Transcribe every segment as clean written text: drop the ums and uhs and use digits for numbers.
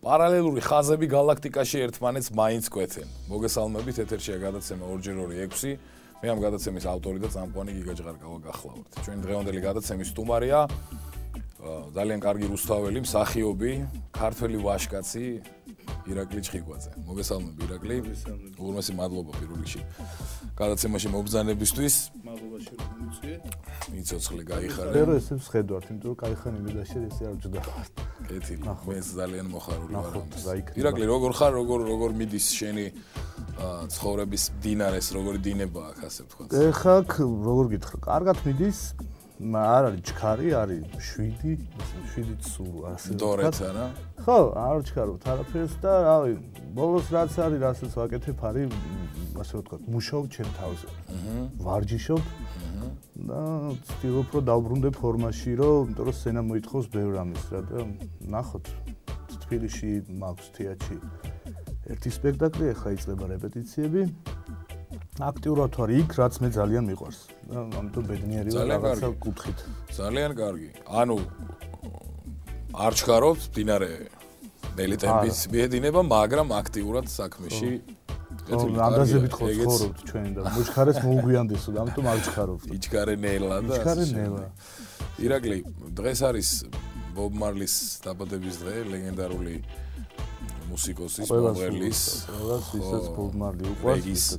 პარალელური ხაზები გალაქტიკაში ერთმანეთს მაინც კვეთენ. მოგესალმებით, ეთერშია გადაცემა 2x2 6. მე ამ გადაცემის ავტორი და წამყვანი გიგა ჭყარკავა გახლავართ. ჩვენი დღევანდელი გადაცემის სტუმარია ძალიან კარგი რუსთაველი, მსახიობი, ქართველი ვაჟკაცი ირაკლი ჩხიკვაძე. მოგესალმები ირაკლი. უღრმესი მადლობა პირველ რიგში. გადაცემაში მობრძანებისთვის. მადლობაში რომ მიწვიე. მიცოცხლე გაიხარე. მე რო ესეც ხედავთ, იმიტომ რომ кайხანი მიდაში ესე არ ჯდავთ. კეთილი. მე ძალიან მოხარული ვარ. ირაკლი როგორ ხარ, როგორ მიდის შენი ცხოვრების დინარეს, როგორი დინება აქ ასე ვთქვათ. ეხა როგორ გითხრა, კარგად მიდის. არ არის ჩქარი, არის 7-ით სულ ასე ვთქვათ. დორეც არა? ხო, არ ჩქარობთ არაფერს და რავი, ბოლოს რაც არის, რასაც ვაკეთებ, არის ასე ვთქვათ, მუშაობ ჩემ თავზე. ვარჯიშობ და ვცდილობ რომ დავბრუნდე ფორმაში, რომ იმიტომ რომ სცენა მოითხოვს ბევრ ამის რა და ნახოთ თბილისში მაქვს თეატრში ერთი სპექტაკლი, ახლა იწყება რეპეტიციები. აქტიურად ვარ იქ, რაც მე ძალიან მიყვარს. და ამიტომ ბედნიერი ვარ რაღაცა კუთხით. ძალიან კარგი. ანუ არ ჩქარობთ დინარე ბელიტების მიედინება, მაგრამ აქტიურად საქმეში ანდაზებით ცხოვრობთ ჩვენ და მოჩქარეს მოუგვიანდესო და ამიტომ არ ჩქარობთ. იჩქარენელა და იჩქარენელა. ირაკლი, დღეს არის ბობ მარლის დაბადების დღე, ლეგენდარული მუსიკოსის, მომღერლის, ვისაც ბობ მარლი უყვარს.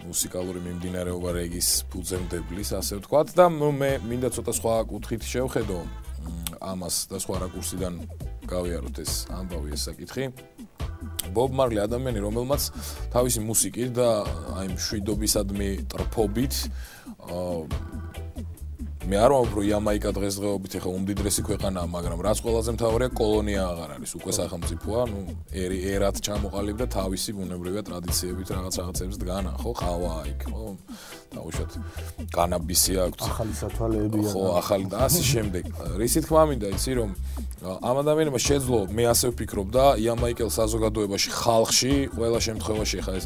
მუსიკალური მიმდინარეობა რეგის ფუძემდებლის, ასე ვთქვათ და მე მინდა ცოტა სხვა კუთხით შევხედო ამას და სხვა რაკურსიდან გავიაროთ ეს ამბავი, ეს საკითხი. ბობ მარლი ადამიანი, რომელმაც თავისი მუსიკით და აი მშვიდობისადმი ტრფობით მე არ ვამბობ, რომ იამაიკა დღესდღეობით ეხა უმდიდრესი ქვეყანაა, მაგრამ რაც ყველაზე მთავარია, კოლონია აღარ არის, უკვე სახელმწიფოა, ერად ჩამოყალიბდა თავისი ბუნებრივია ტრადიციებით რაღაცებს დგანა, ხო, ყავა იქ, ხო, დაუშვათ კანაბისი აქვს, ახალი სათვალეებია, ხო, ახალი და ასე შემდეგ. რისი თქმა მინდა, იცი რომ ამ ადამიანმა შეძლო, მე ასე ვფიქრობ და იამაიკელ საზოგადოებაში, ხალხში, ყველა შემთხვევაში ეხა ეს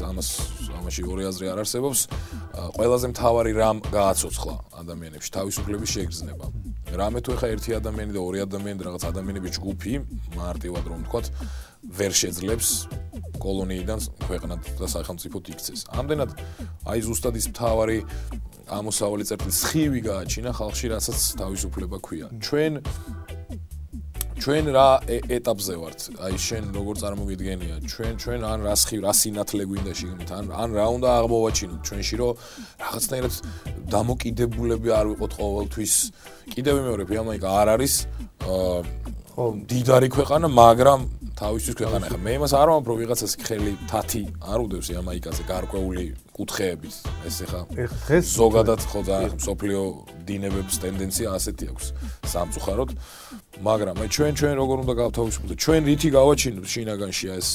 ამაში ორი აზრი არ არსებობს, ყველაზე მთავარი რამ გააცოცხლა ადამიანებში თავისუფლების შეგრძნება. რამე თუ ეხა ერთი ადამიანი და ორი ადამიანი და რაღაც ადამიანების ჯგუფი, მარტივად რომ ვთქვათ, ვერ შეძლებს კოლონიიდან ქვეყნად და სახელმწიფოდ იქცეს. ამდენად აი ზუსტად ის მთავარი ამოსავალი წერტილი სხივი გააჩინა ხალხში, რასაც თავისუფლება ქვია. ჩვენ რა ეტაპზე ვართ? აი შენ როგორ წარმოგიდგენია? ჩვენ ან რა სხივ, რა სინათლე გვინდა შიგნით, ან რა უნდა აღმოვაჩინოთ ჩვენში, რომ რაღაცნაირად დამოკიდებულები არ ვიყოთ ყოველთვის. კიდევ ვიმეორებ, იამაიკა არ არის დიდარი ქვეყანა, მაგრამ თავისთვის ქვეყანა. ხა მე იმას არ ვამბობ, რომ ვიღაცას ხელი თათი არ უდევს იამაიკაზე გარკვეული კუთხეებით. ეს ეხა ზოგადად ხო და სოფლიო დინებების ტენდენცია ასეთი აქვს სამწუხაროდ. მაგრამ ჩვენ როგორ უნდა გავთავისუფლდეთ? ჩვენ რითი გავაჩინოთ შინაგანშია ეს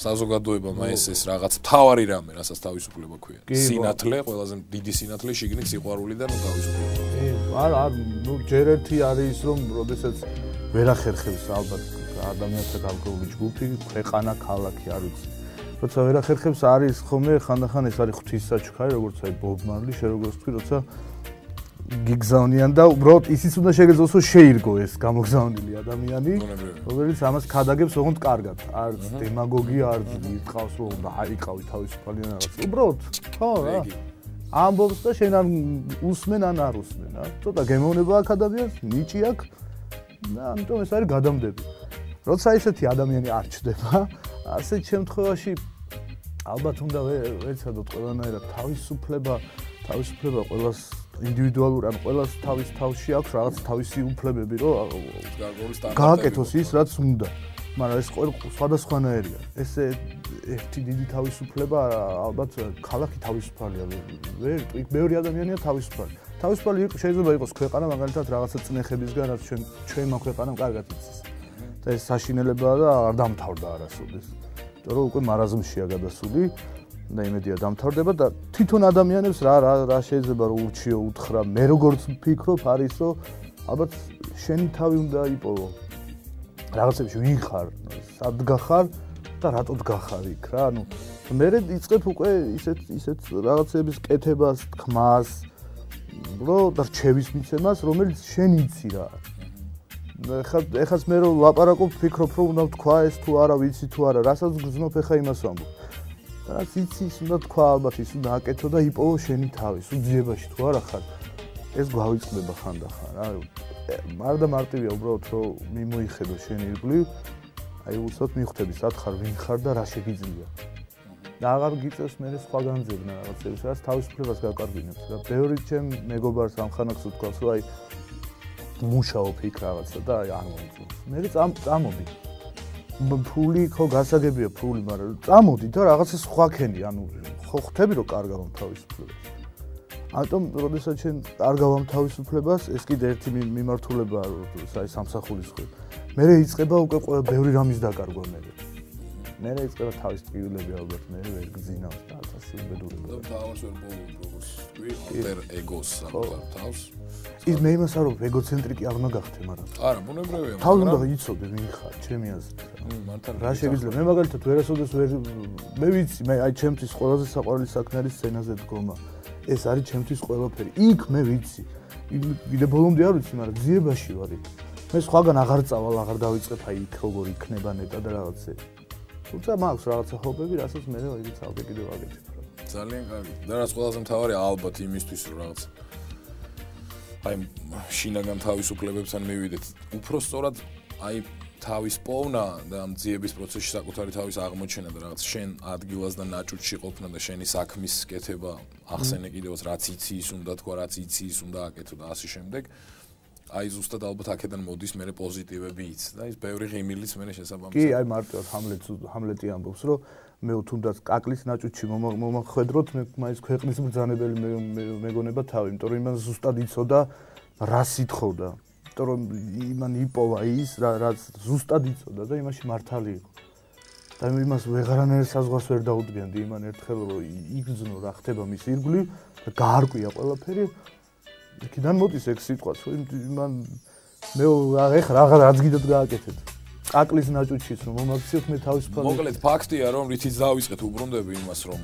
საზოგადოებამ ეს რაღაც მთავარი რამე, რასაც თავისუფლება ქვია. სინათლე, ყველაზე დიდი სინათლე შიგნით სიყვარულიდან თავისუფლება. არა, ნუ ჯერ ერთი არის ის, რომ როდესაც ვერ ახერხებს ალბათ ადამიანთა გარკვეული ჯგუფი, ქვეყანა, ქალაქი, არ ვიცი. როცა ვერ ახერხებს არის ხოლმე ხანდახან ეს არის ღვთისაჩქარი, როგორც აი ბობ მარლი, შე როგორც თქვი, როცა გიგზავნიან და უბრალოდ ისიც უნდა შეგეძლოს, რომ შეირგო ეს გამოგზავნილი ადამიანი, რომელიც ამას ქადაგებს ოღონდ კარგად. არც დემაგოგია, არც იტყავს, რომ უნდა აიყავი თავისუფალი ან რაღაც. უბრალოდ, ხო რა. ამბობს და შენ ან უსმენ ან არ უსმენ, რა. ცოტა გემოვნება აქ ადამიანს, ნიჭი აქვს და ამიტომ ეს არის გადამდები. როცა ესეთი ადამიანი არ ჩდება, ასეთ შემთხვევაში ალბათ უნდა ვეცადოთ ყველანაირად თავისუფლება ყველას ინდივიდუალურ ან ყველას თავის თავში აქვს რაღაც თავისი უფლებები, რომ გააკეთოს ის, რაც უნდა. მაგრამ ეს სხვადასხვანაირია. ესე ერთი დიდი თავისუფლება ალბათ ქალაქი თავისუფალია. ბევრი ადამიანია თავისუფალი. თავისუფალი შეიძლება იყოს ქვეყანა, მაგალითად რაღაცა წნეხებისგან, რაც ჩვენმა ქვეყანამ კარგად იცის. და ეს საშინელებაა და არ დამთავრდა არასოდეს. იმიტომ რომ უკვე მარაზმშია გადასული და იმედია დამთავრდება და თვითონ ადამიანებს რა შეიძლება რომ ურჩიო უთხრა. მე როგორც ვფიქრობ არის რომ ალბათ შენი თავი უნდა იპოვო. რაღაცებში ვინ ხარ, სად გახარ და რატოდ გახარ იქ რა. ანუ მე იწყებ უკვე ისეთ რაღაცების კეთებას, თქმას, რომ და რჩევის მიცემას, რომელიც შენ იცი რა. ეხაც მე რომ ლაპარაკობ, ფიქრობ რომ უნდა თქვა ეს თუ არა, ვიცი თუ არა, რასაც გრძნობ ეხა იმას ვამბობ. და რაც იცი, ის უნდა თქვა ალბათ, ის უნდა აკეთო და იპოვო შენი თავი, უძიებაში თუ არა ხარ. ეს გვავიწყდება ხანდახან, რა. მარდა მარტივია უბრალოდ რომ მიმოიხედო შენი ირგვლივ, აი უცბად მიხვდები, სად ხარ, ვინ ხარ და რა შეგიძლია. და აღარ გიწევს მე სხვა განძებნა რაღაცებს, რაც თავისუფლებას გაკარგვინებს რა. ბევრი ჩემ მეგობარს ამხანაგს უთქვას, რომ აი მუშაობ იქ რაღაცა და აი არ მომწონს. მე წამოდი. ფული ხო გასაგებია ფული, მაგრამ წამოდი და რაღაცა სხვა ქენი, ანუ ხო ხვდები რომ კარგავ თავისუფლებას. ამიტომ როდესაც შენ კარგავ თავისუფლებას, ეს კიდე ერთი მიმართულებაა, აი სამსახურის ხო. მე იწყება უკვე ბევრი რამის დაკარგვა მე. მე იწყება თავის ტკივილები ალბათ, მე ვერ გძინავს და ასე უბედურება. და თავს ვერ როგორც ვიყავ ეგოს საკუთარ თავს. ის მე იმას არ ვფიქრობ, ეგოცენტრიკი არ უნდა გახდე, მაგრამ არა, ბუნებრივია, მაგრამ თავი უნდა იცოდე ვინ ხარ, ჩემი აზრით. მართალია. რა შეგიძლია? მე მაგალითად ვერასოდეს მე ვიცი, მე აი ჩემთვის ყველაზე საყვარელი საქმე არის სცენაზე დგომა. ეს არის ჩემთვის ყველაფერი. იქ მე ვიცი. კიდე ბოლომდე არ ვიცი, მაგრამ გზიებაში ვარ იქ. მე სხვაგან აღარ წავალ, აღარ დავიწყებ აი იქ როგორ იქნება ნეტა და რაღაცე. თუმცა მაქვს რაღაცა ჰობები, რასაც მე ვაიგე წავდე კიდევ ვაგეთებ. ძალიან კარგი. და რაც ყველაზე მთავარია ალბათ იმისთვის რომ რაღაც აი შინაგან თავისუფლებებთან მივიდეთ. უფრო სწორად აი თავის პოვნა და ამ ძიების პროცესში საკუთარი თავის აღმოჩენა და რაღაც შენ ადგილას და ნაჭუჭში ყოფნა და შენი საქმის კეთება ახსენე კიდევაც რაც იცი ის უნდა თქვა, რაც იცი ის უნდა აკეთო და ასე შემდეგ. აი ზუსტად ალბათ აქედან მოდის მე პოზიტივებიც და ის ბევრი ღიმილიც მე შესაბამისად. კი, აი მარტივად ჰამლეტი ამბობს, რომ მე თუნდაც კაკლის ნაჭუჭში მომახედროთ, მე მაინც ქვეყნის ბრძანებელი მეგონება თავი, იმიტომ რომ იმან ზუსტად იცოდა რა სითხოვდა. იმიტომ რომ იმან იპოვა ის, რაც ზუსტად იცოდა და იმაში მართალი იყო. და იმას ვეღარანაირ საზღვარს ვერ დაუდგენდი, იმან ერთხელ რომ იგრძნო რა ხდება მის ირგვლივ და გაარკვია ყველაფერი. იქიდან მოდის ეგ სიტყვაც, რომ იმან მე ეხლა რაღაც გიდოდ გააკეთეთ. კაკლის ნაჭუჭის რომ მომაქციოთ მე თავისუფალი. მოკლედ ფაქტია რომ რითიც დავიწყეთ უბრუნდები იმას რომ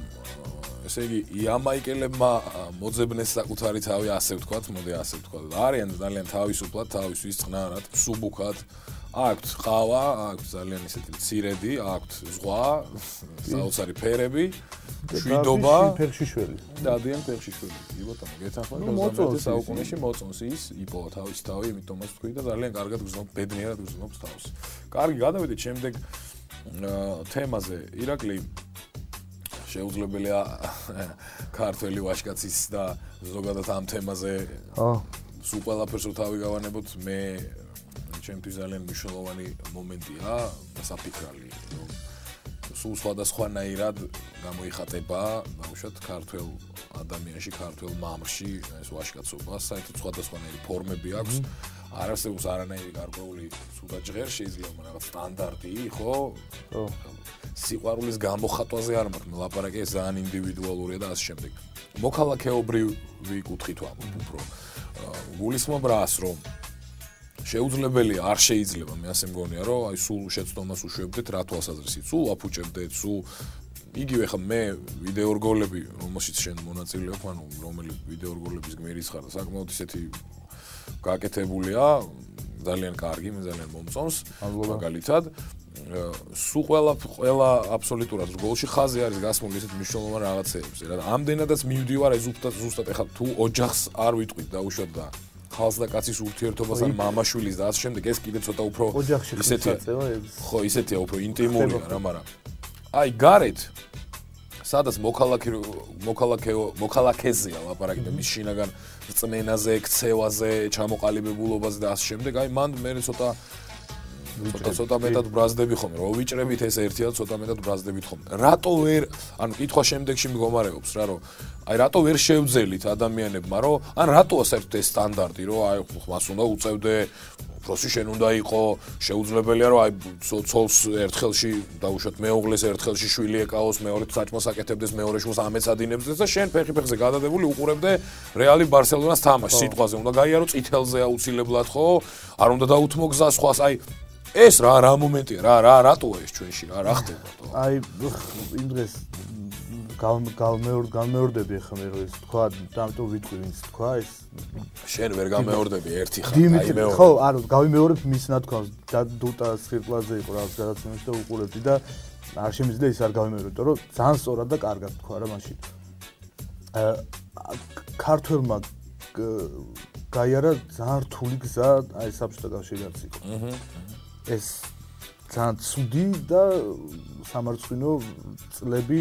ესე იგი იამაიკელებმა მოძებნეს საკუთარი თავი ასე ვთქვათ, მოდი ასე ვთქვათ. არიან ძალიან თავისუფლად, თავისთვის წყნარად, სუბუქად. აქვთ ყავა, აქვთ ძალიან ისეთი მცირედი, აქვთ ზღვა, საოცარი ფერები, შვიდობა, ფეხშიშველი. დადიან ფეხშიშველი. კი ბატონო, გეთანხმებით 19 საუკუნეში მოწონს ის, იპოვა თავის თავი, იმიტომაც თქვი და ძალიან კარგად გრძნობს, ბედნიერად გრძნობს თავს. კარგი, გადავიდეთ შემდეგ თემაზე. ირაკლი შეუძლებელია ქართველი ვაჟკაცის და ზოგადად ამ თემაზე სულ ყველაფერს თავი გავანებოთ. მე ჩემთვის ძალიან მნიშვნელოვანი მომენტია საფიქრალი, რომ სულ სხვადასხვანაირად გამოიხატება, ბავშვად, ქართველ ადამიანში, ქართველ მამრში ეს ვაჟკაცობა, საერთოდ სხვადასხვანაირი ფორმები აქვს. არ არსებობს არანაირი გარკვეული სულად ჟღერ, შეიძლება რაღაც სტანდარტი, ხო? ხო. სიყვარულის გამოხატვაზე არ მაქვს, ლაპარაკი ეს ძალიან ინდივიდუალურია და ასე შემდეგ. მოქალაქეობრივი კუთხით ვამბობ უფრო. გულისხმობ რას, რომ შეუძლებელია, არ შეიძლება, მე ასე მგონია, რომ აი სულ შეცდომას უშვებდეთ რა თვალსაზრისით, სულ აფუჭებდეთ, სულ იგივე ხა მე ვიდეო რგოლები, რომელშიც შენ მონაწილე ვარ, ანუ რომელი ვიდეო რგოლების გმირის ხარ და საკმაოდ ისეთი გაკეთებულია, ძალიან კარგი, მე ძალიან მომწონს, მაგალითად. სულ ყველა აბსოლუტურად რგოლში ხაზი არის გასმული ისეთ მნიშვნელოვან რაღაცეებზე. რა ამდენადაც მივდივარ ეს ზუსტად ეხლა თუ ოჯახს არ ვიტყვით და უშოთ და ხალხს და კაცის ურთიერთობას ან მამაშვილის და ასე შემდეგ ეს კიდე ცოტა უფრო ისეთია. ხო, ისეთია უფრო ინტიმურია რა, მაგრამ აი გარეთ სადაც მოქალაქეზეა ლაპარაკი და მის შინაგან რწმენაზე, ქცევაზე, ჩამოყალიბებულობაზე და ასე შემდეგ, აი მან მე ცოტა მეტად ბრაზდები ხომ, რომ ვიჭრებით ეს ერთია, ცოტა მეტად ბრაზდებით ხომ. რატო ვერ, ანუ კითხვა შემდეგში მდგომარეობს რა, რომ აი რატო ვერ შევძელით ადამიანებმა, რომ ან რატოა საერთოდ ეს სტანდარტი, რომ აი მას უნდა უწევდე, პროსი შენ უნდა იყო, შეუძლებელია რომ აი ცოლს ერთხელში დაუშვათ მეუღლეს ერთხელში შვილი ეკაოს, მეორედ საჭმელს აკეთებდეს, მეორე შვილს ამეცადინებდეს და შენ ფეხი-ფეხზე გადადებული უყურებდე რეალი ბარსელონას თამაშს სიტყვაზე, უნდა გაიარო წითელზე აუცილებლად, ხო? არ უნდა დაუთმო გზას სხვას, აი ეს რა მომენტია, რატოა ეს ჩვენში, რა ხდება? აი იმ დღეს გამეორდები ახლა მე რომ ეს თქვა და ამიტომ ვიტყვი ვინც თქვა ეს შენ ვერ გამეორდები ერთი ხარ, დიმიტრი, ხო, ანუ გავიმეორებ მის ნათქვამს, დუტა სხირტლაძე იყო რაღაც გადაცემაში და უყურებდი და არ შემიძლია ის არ გავიმეორებ, იმიტომ რომ ძალიან სწორად და კარგად თქვა რა მაშინ. ქართველმა გაიარა ძალიან რთული გზა, აი საბჭოთა კავშირი არც იყო. ეს ძალიან ცუდი და სამარცხვინო წლები,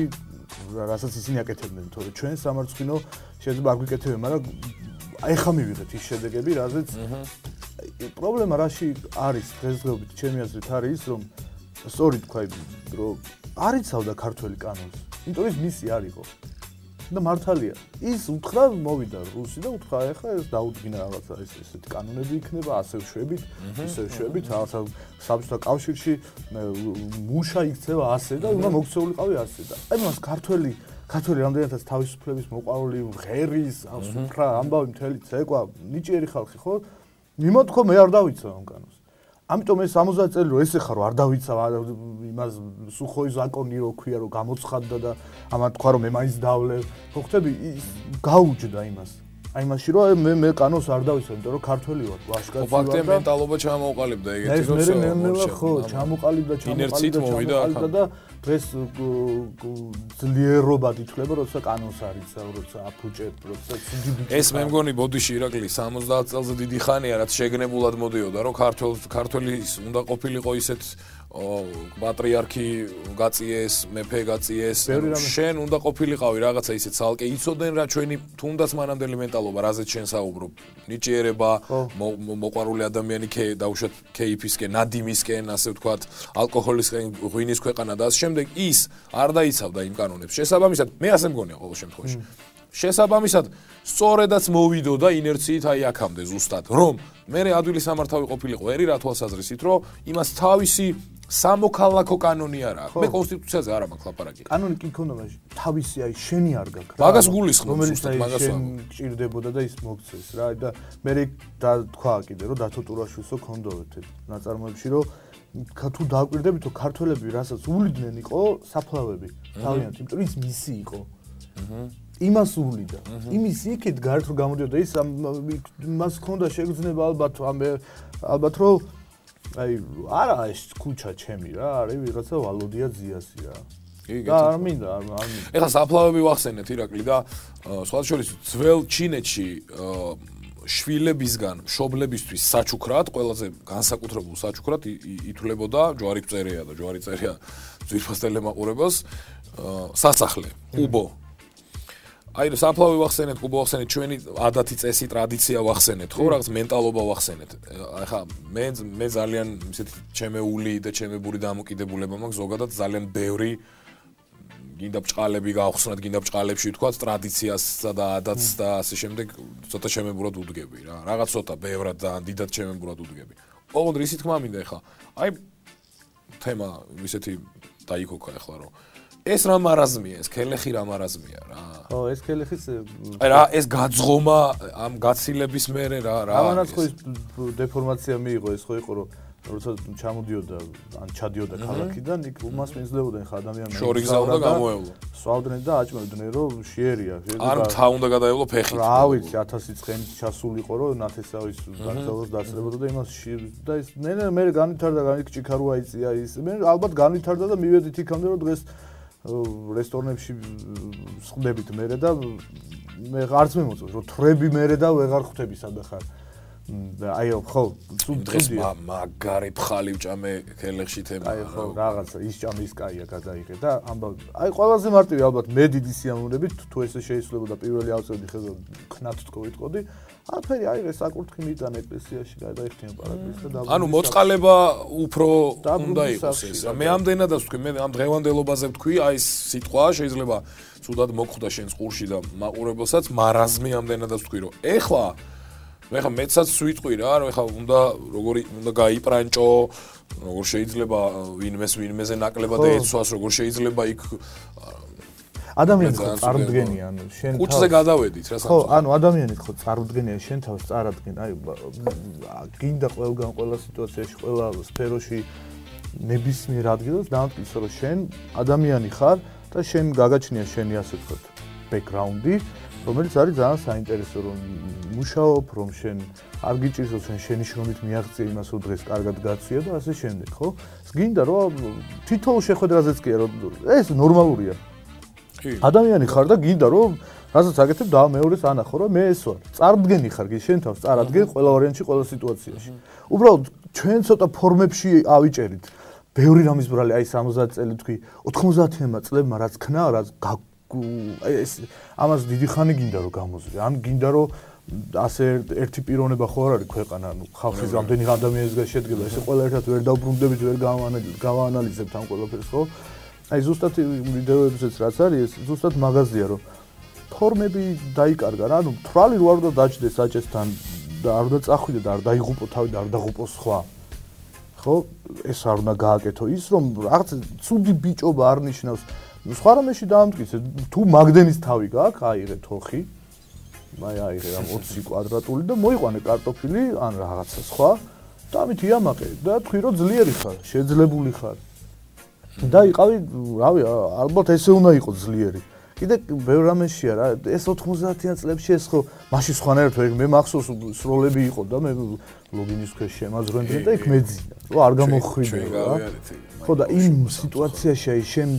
რასაც ისინი აკეთებდნენ, თორე ჩვენ სამარცხვინო შეიძლება არ გვიკეთებენ, მაგრამ ეხლა მივიღეთ ის შედეგები, რაზეც პრობლემა რაში არის დღესდღეობით, ჩემი აზრით არის ის, რომ სწორი თქვა, რომ არ იცავდა ქართველი კანონს, იმიტომ ის მისი არ იყო. და მართალია. ის უთხრა მოვიდა რუსი და უთხრა ეხლა ეს დაუდგინა რაღაცა ესეთი კანონები იქნება, ასე შვებით, ისე შვებით, რაღაცა საბჭოთა კავშირში მუშა იქცევა ასე და უნდა მოქცეულიყავი ასე და. აი მას ქართველი რამდენადაც თავისუფლების მოყვარული ღერის, სუფრა, ამბავი მთელი ცეკვა, ნიჭიერი ხალხი ხო? მიმოთქო მე არ დავიცავ ამ კანონს. ამიტომ ეს 70 წელი რომ ესე ხარო არ დავიცავ იმას სუხოი ზაკონი რო ქვია რომ გამოცხადდა და ამან თქვა რომ მე მაინც დავლევ. ხო ხვდები გაუჯდა იმას. აი მაშინ რომ მე კანონს არ დავიცავ, იმიტომ რომ ქართველი ვარ, ვაშკაცი ვარ. ფაქტია მენტალობა ჩამოყალიბდა ეგეთი რომ ხო, ჩამოყალიბდა და დღეს ძლიერობად ითვლება, როცა კანონს არ იცავ, როცა აფუჭებ, როცა ცუდი ბიჭი. ეს მე მგონი ბოდიში ირაკლი 70 წელზე დიდი ხანია, რაც შეგნებულად მოდიოდა, რომ ქართველის უნდა ყოფილიყო ისეთ პატრიარქი გაწიეს, მეფე გაწიეს, შენ უნდა ყოფილიყავი რაღაცა ისე ცალკე იცოდნენ რა ჩვენი თუნდაც მანამდელი მენტალობა, რაზეც შენ საუბრობ, ნიჭიერება, მოყვარული ადამიანი დაუშვათ კეიფისკენ, ნადიმისკენ, ასე ვთქვათ, ალკოჰოლისკენ, ღვინის ქვეყანა და ასე შემდეგ, ის არ დაიცავდა იმ კანონებს. შესაბამისად, მე ასე მგონია ყოველ შემთხვევაში. შესაბამისად, სწორედაც მოვიდოდა ინერციით აი აქამდე ზუსტად, რომ მე ადვილი სამართავი ყოფილიყო ერი რა თვალსაზრისით, რომ იმას თავისი სამოქალაქო კანონი არა აქვს. მე კონსტიტუციაზე არა მაქვს ლაპარაკი. კანონი კი ქონდა მაშინ, თავისი აი შენი არ გაქვს. მაგას გულისხმობ ზუსტად მაგას შენ გჭირდებოდა და ის მოგცეს რა და მე და თქვა კიდე რომ დათო ტურაშვილსო ქონდოვეთ ნაწარმოებში რომ თუ დააკვირდებით რომ ქართველები რასაც უვლიდნენ იყო საფლავები თავიანთ, იმიტომ რომ ის მისი იყო. იმას უვლიდა. იმის იქით გარეთ რომ გამოდიოდა ის მას ჰქონდა შეგრძნება ალბათ რომ აი არა ეს ქუჩა ჩემი რა, არის ვიღაცა ვალოდია ძიასი რა. და არ მინდა. ეხლა საფლავები ვახსენეთ ირაკლი და სხვა შორის ძველ ჩინეთში შვილებისგან მშობლებისთვის საჩუქრად, ყველაზე განსაკუთრებულ საჩუქრად ითვლებოდა ჯვარიწერია და ჯვარიწერია ძვირფასტელ ემაყურებელს სასახლე, ყუბო. აი საფლავი ვახსენეთ, ყუბო ვახსენეთ, ჩვენი ადათი წესი, ტრადიცია ვახსენეთ, ხო, რაღაც მენტალობა ვახსენეთ. ახლა მე ძალიან ისეთი ჩემეული და ჩემებური დამოკიდებულება მაქვს ზოგადად ძალიან ბევრი გინდა ბჭყალები გავხსნათ, გინდა ბჭყალებში ვთქვათ, ტრადიციასა და ადათს და ასე შემდეგ ცოტა ჩემებურად უდგები რა. რაღაც ცოტა ბევრად და დიდად ჩემებურად უდგები. ოღონდ რისი თქმა მინდა ახლა. აი თემა ისეთი დაიქოქა ახლა რომ ეს რა მარაზმია, ეს ქელეხი რა მარაზმია რა. ხო, ეს ქელეხის აი რა ეს გაძღომა ამ გაცილების მერე რა. ამანაც ხო ის დეფორმაცია მიიღო, ეს ხო იყო რომ როცა ჩამოდიოდა ან ჩადიოდა ქალაქიდან, იქ უმას მისლებოდნენ ხა ადამიანები. შორი გზა უნდა გამოევლო. სვავდნენ და აჭმევდნენ რომ შიერია. არ მთა უნდა გადაევლო ფეხით. რა ვიცი 1000 ცხენით ჩასულიყო რომ ნათესავის გაქცევას დაწლებოდა და იმას და ეს მე განვითარდა განიკჭიქაროა იწია ის. მე ალბათ განვითარდა და მივედით იქამდე რომ დღეს რესტორნებში სხდებით მერე და მე არც მიმოწევს რომ თრები მერე და ვეღარ ხვდები სადახარ. აი ხო, დღეს მაგარი ფხალი ვჭამე ქელეხში თემა. აი ხო, რაღაცა ის ჭამე ის კაია გადაიღე და ამბავი. აი ყველაზე მარტივი ალბათ მე დიდი სიამოვნებით თუ ესე შეიძლებოდა პირველი ავწევდი ხელზე ქნათ თქოვიტყოდი. აფერი აი საკურთხი მიტან ეკლესიაში გადაიხდიან პარაკლისს და ანუ მოწყალება უფრო უნდა იყოს ეს. მე ამდენადაც ვთქვი, მე ამ დღევანდელობაზე ვთქვი, აი ეს სიტყვა შეიძლება ცუდად მოგხვდა შენს ყურში და მაყურებელსაც, მარაზმი ამდენადაც ვთქვი, რომ ეხლა მე ხა მეცაც ვიტყვი რა, რომ ეხლა უნდა გაიპრანჭო, როგორ შეიძლება ვინმეზე ნაკლებად ეცვას, როგორ შეიძლება იქ ადამიანს ხო წარუდგენია, ანუ შენ თავს კუჩზე გადავედით რა ხო, ანუ ადამიანის ხო წარუდგენია, შენ თავს წარადგენ, აი გინდა ყველგან ყველა სიტუაციაში, ყველა სფეროში ნებისმიერ ადგილას დამტკიცო, რომ შენ ადამიანი ხარ და შენ გაგაჩნია შენი ასე ვთქვათ ბექგრაუნდი რომელიც არის ძალიან საინტერესო, რომ მუშაობ, რომ შენ არ გიჭირს, რომ შენი შრომით მიაღწია იმას, რომ დღეს კარგად გაცვია და ასე შემდეგ, ხო? გინდა რომ თითოეულ შეხვედრაზეც კი რომ ეს ნორმალურია. ადამიანი ხარ და გინდა რომ რასაც აკეთებ და მეორეს ანახო, რომ მე ეს ვარ. წარდგენი ხარ, შენ თავს წარადგენ ყველა ვარიანტში, ყველა სიტუაციაში. უბრალოდ ჩვენ ცოტა ფორმებში ავიჭერით. ბევრი რამის ბრალი, აი 70 წელი თქვი, 90-იანმა წლებმა რაც ქნა, რაც ეს ამას დიდი ხანი გინდა რომ გამოზრე. ან გინდა რომ ასე ერთი პიროვნება ხო არ არის ქვეყანა, ანუ ხალხის რამდენი ადამიანისგან შედგება, ესე ყველა ერთად ვერ დავბრუნდებით, ვერ გავაანალიზებთ ამ ყველაფერს, ხო? აი ზუსტად ვიდეოებზეც რაც არის, ეს ზუსტად მაღაზია რომ ფორმები დაიკარგა რა, ანუ თვალი რო არ უნდა დაჭდეს საჭესთან და არ უნდა წახვიდე და არ დაიღუპო თავი და არ დაღუპო სხვა. ხო? ეს არ უნდა გააკეთო ის რომ რაღაც ცუდი ბიჭობა არ ნიშნავს. სხვა რამეში დაამტკიცე, თუ მაგდენის თავი გაქვს, აიღე თოხი. აი აიღე ამ 20 კვადრატული და მოიყვანე კარტოფილი ან რაღაცა სხვა და ამით იამაყე და თქვი რომ ძლიერი ხარ, შეძლებული ხარ. და იყავი, რავი, ალბათ ესე უნდა იყოს ძლიერი. კიდე ბევრ რამეშია რა, ეს 90-იან წლებში ეს ხო, მაშინ სხვანაირად მე მახსოვს სროლები იყო და მე ლოგინის ქვეშ შემაძრონდი და იქ მეძინა. რომ არ გამოხვიდე რა. ხო და იმ სიტუაციაში აი შენ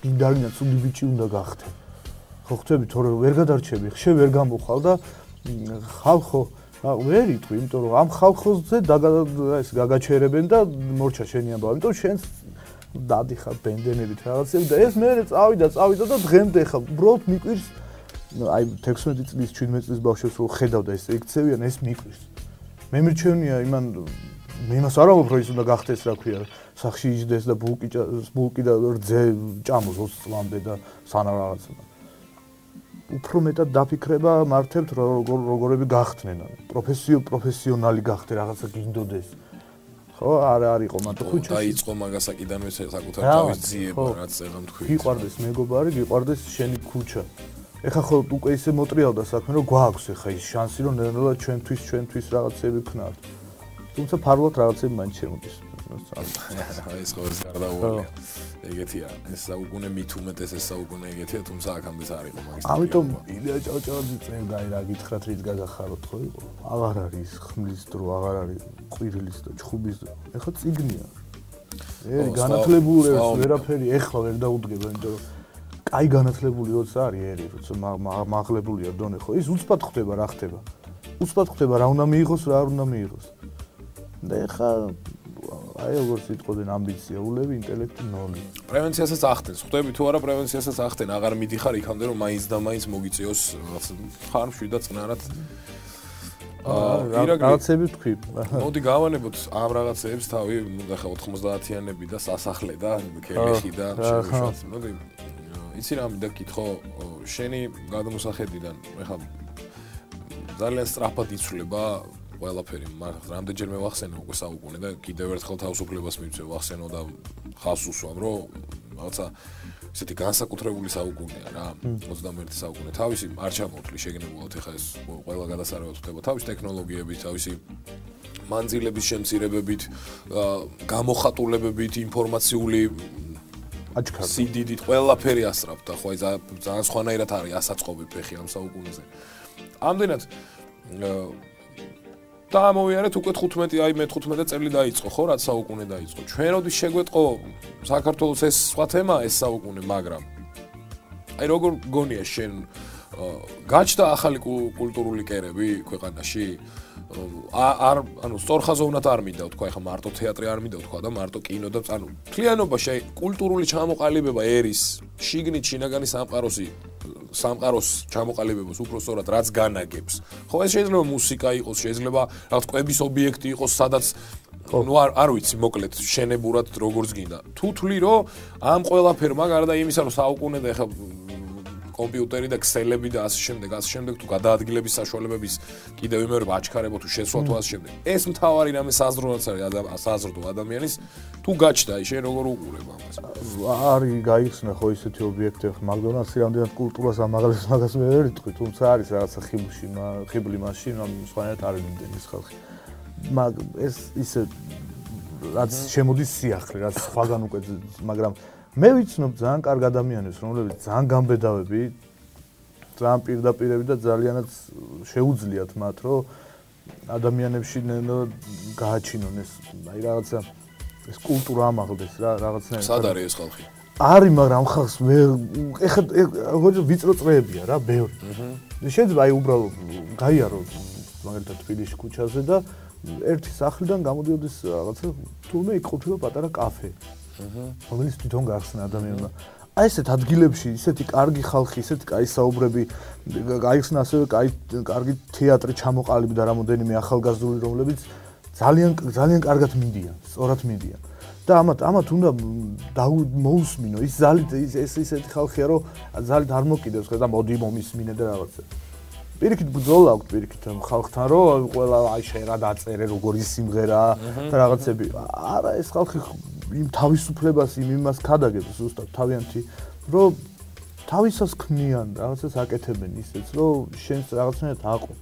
გინდარინა ცუდი ბიჭი უნდა გახდე. ხო ხვდები თორე ვერ გადარჩები, ხე ვერ გამოხვალ და ხალხო ვერ იტყვი, იმიტომ რომ ამ ხალხოზე ეს გაგაჩერებენ და მორჩა შენი ამბავი, იმიტომ შენს დადიხარ ბენდენებით რაღაცები და ეს მე წავიდა და დღემდე ხა უბრალოდ მიკვირს აი 16 წლის 17 წლის ბავშვებს რო ხედავდა ეს ექცევიან ეს მიკვირს. მე მირჩევნია იმას არ ამბობ რომ ის უნდა გახდეს რა ქვია სახში იჯდეს და ბულკი და რძე ჭამოს 20 წლამდე და სანამ რაღაცა. უფრო მეტად დაფიქრება მართებთ როგორები გახდნენ პროფესიონალი გახდე რაღაცა გინდოდეს. ხო არ არისო მარტო ხუჩა დაიწყო მაგას აკიდანვე საკუთარ თავის ძიება რაც ეხლა თქვი გიყვარდეს მეგობარი გიყვარდეს შენი ქუჩა ეხლა ხო უკვე ისე მოტრიალდა საქმე რომ გვაქვს ეხლა ის შანსი რომ ნელ-ნელა ჩვენთვის რაღაცები ვქნათ თუმცა ფარულად რაღაცები მაინც შემოდის ეს ხო ის გარდაუვალია ეგეთია ეს საუკუნე მით უმეტეს ეს საუკუნე ეგეთია თუმცა აქამდე არ იყო მაგის ამიტომ ილია ჭავჭავაძე წენ გაი რა გითხრათ რით გაგახაროთ ხო იყო აღარ არის ხმლის დრო აღარ არის ყვირილის და ჩხუბის დრო ეხლა წიგნია ერი განათლებულებს ვერაფერი ეხლა ვერ დაუდგება იმიტომ რომ კაი განათლებული როცა არის ერი როცა მაღლებულია დონე ხო ის უცბად ხდება რა ხდება უცბად ხდება რა უნდა მიიღოს რა არ უნდა მიიღოს და ეხლა აი როგორც იტყოდნენ ამბიციაულები ინტელექტი ნოლი პრევენციასაც ახდენს ხვდები თუ არა პრევენციასაც ახდენ აღარ მიდიხარ იქამდე რომ მაინც და მაინც მოგიწიოს ხარმშვი და წნარად რაღაცები თქვი მოდი გავანებოთ ამ რაღაცეებს თავი ახლა 90-იანები და სასახლე და კელეხი და შევიშვათ მოდი იცი რა მინდა გითხო შენი გადამოსახედიდან ახლა ძალიან სწრაფად იცვლება ყველაფერი მაგრამ რამდენჯერმე ვახსენე უკვე საუკუნე და კიდევ ერთხელ თავისუფლებას მივცე ვახსენო და ხალხს უსვამ რომ რაღაცა ესეთი განსაკუთრებული საუკუნეა რა 21 საუკუნე თავისი არ ჩამოვთვლი შეგნებულად ეხა ეს ყველა გადასარევად ხდება თავისი ტექნოლოგიებით თავისი მანძილების შემცირებებით გამოხატულებებით ინფორმაციული აჩქარდა სიდიდით ყველაფერი ასწრაფდა ხო აი ძალიან სხვანაირად არის ასაწყობი ფეხი ამ საუკუნეზე ამდენად და ამოვიარეთ უკვე 15 აი მე 15 წელი დაიწყო ხო რაც საუკუნე დაიწყო ჩვენ როდის შეგვეტყო საქართველოს ეს სხვა თემა ეს საუკუნე მაგრამ აი როგორ გონია შენ გაჩნდა ახალი კულტურული კერები ქვეყანაში არ ანუ სწორხაზოვნად არ მინდა თქვა ეხა მარტო თეატრი არ მინდა თქვა და მარტო კინო და ანუ მთლიანობაში აი კულტურული ჩამოყალიბება ერის შიგნით შინაგანი სამყაროს ჩამოყალიბებას უფრო სწორად რაც განაგებს ხო ეს შეიძლება მუსიკა იყოს შეიძლება რაღაც კვების ობიექტი იყოს სადაც ну არ ვიცი მოკლედ შენებურად როგორც გინდა თუ თვლი რომ ამ ყველაფერმა გარდა იმისა რომ საუკუნე და ეხა კომპიუტერი და ქსელები და ასე შემდეგ თუ გადაადგილების საშუალებების კიდევ იმეორება აჩქარებო თუ შესვლა თუ ასე შემდეგ ეს მთავარი რამე საზრდოაც არის საზრდო ადამიანის თუ გაჩნდა აი შენ როგორ უყურებ ამას არის გაიხსნა ხო ისეთი ობიექტი ხო მაგდონალდსი რამდენად კულტურას ამაღლებს მაგას მე ვერ იტყვი თუმცა არის რაღაცა ხიბლი მასში ამ სხვანაირად არ იმდენი ეს ხალხი მაგ ეს ისე რაც შემოდის სიახლე რაც სხვაგან უკვე მაგრამ მე ვიცნობ ძალიან კარგ ადამიანებს, რომლებიც ძალიან გამბედავები ძალიან პირდაპირები და ძალიანაც შეუძლიათ მათ, რომ ადამიანებში გააჩინონ ეს, აი რაღაცა ეს კულტურა ამაღლდეს რა, რაღაცნაირად. სად არის ეს ხალხი? არის, მაგრამ ხალხს ეხლა ვიწრო წრეებია რა, ბევრი. შეიძლება აი უბრალოდ გაიარო მაგალითად თბილისში ქუჩაზე და ერთი სახლიდან გამოდიოდეს რაღაცა თურმე იქ ყოფილა პატარა კაფე. რომელიც თვითონ გახსნა ადამიანმა. აი ესეთ ადგილებში ისეთი კარგი ხალხი, ისეთი კაი საუბრები, გაიხსნა ასევე კარგი თეატრი ჩამოყალიბდა და რამოდენიმე ახალგაზრდული, რომლებიც ძალიან კარგად მიდიან, სწორად მიდიან. და ამათ უნდა მოусმინო ის ზალით ეს ისეთი ხალხია, რომ ზალით არ მოკიდებს და მოდი მომისმინე და რაღაცა. პირიქით ბრძოლა აქვს პირიქით ხალხთან, რომ ყველა აი შენ რა დაწერე, როგორი სიმღერაა და რაღაცები. არა, ეს ხალხი იმ თავისუფლებას იმას ქადაგებს ზუსტად თავიანთი, რომ თავისას ქმნიან, რაღაცას აკეთებენ ისეც, რომ შენს რაღაცნაირად აყო.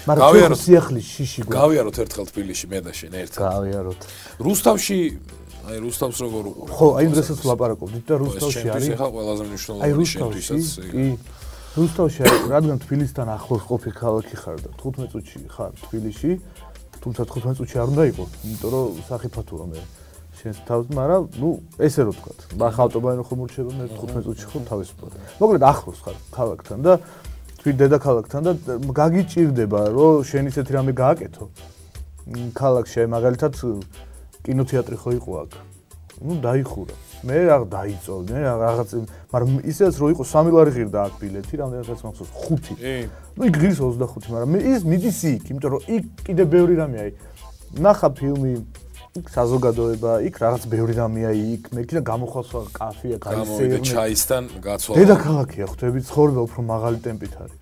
მაგრამ სიახლის შიში გვაქვს. გავიაროთ ერთხელ თბილისში მე და შენ ერთად. გავიაროთ. რუსთავში აი რუსთავს როგორ უყურებ? ხო, აი დღესაც ვლაპარაკობდით და რუსთავში არის. ეს ახლა ყველაზე მნიშვნელოვანი შენთვისაც. რუსთავში რადგან თბილისთან ახლოს ყოფილი ქალაქი ხარ და 15 წუთში ხარ თბილისში, თუმცა 15 წუთში არ უნდა იყოს, იმიტომ რომ სახიფათოა მე შენს თავს, მაგრამ ნუ ესე რო ვთქვათ, მაგ ავტობანი ხომ მორჩება მე 15 წუთში ხო თავისუფლად. მოკლედ ახლოს ხარ ქალაქთან და თვით დედაქალაქთან და გაგიჭირდება რომ შენ ისეთი რამე გააკეთო. ქალაქში მაგალითად კინოთეატრი ხო იყო აქ. ნუ დაიხურა. მე რა დაიწოვე, რაღაც, მაგრამ ისეც რო იყო 3 ლარი ღირდა აქ ბილეთი, რამდენადაც მახსოვს 5. ნუ იქ ღირს 25, მაგრამ მე ის მიდის იქ, იმიტომ რომ იქ კიდე ბევრი რამეა იქ. ნახა ფილმი, იქ საზოგადოება, იქ რაღაც ბევრი რამეა იქ, მე კიდე გამოხვალ კაფეა, გამოვიდა ჩაისთან გაცვალა. დედაქალაქია, ხვდები, ცხოვრება უფრო მაღალი ტემპით არის.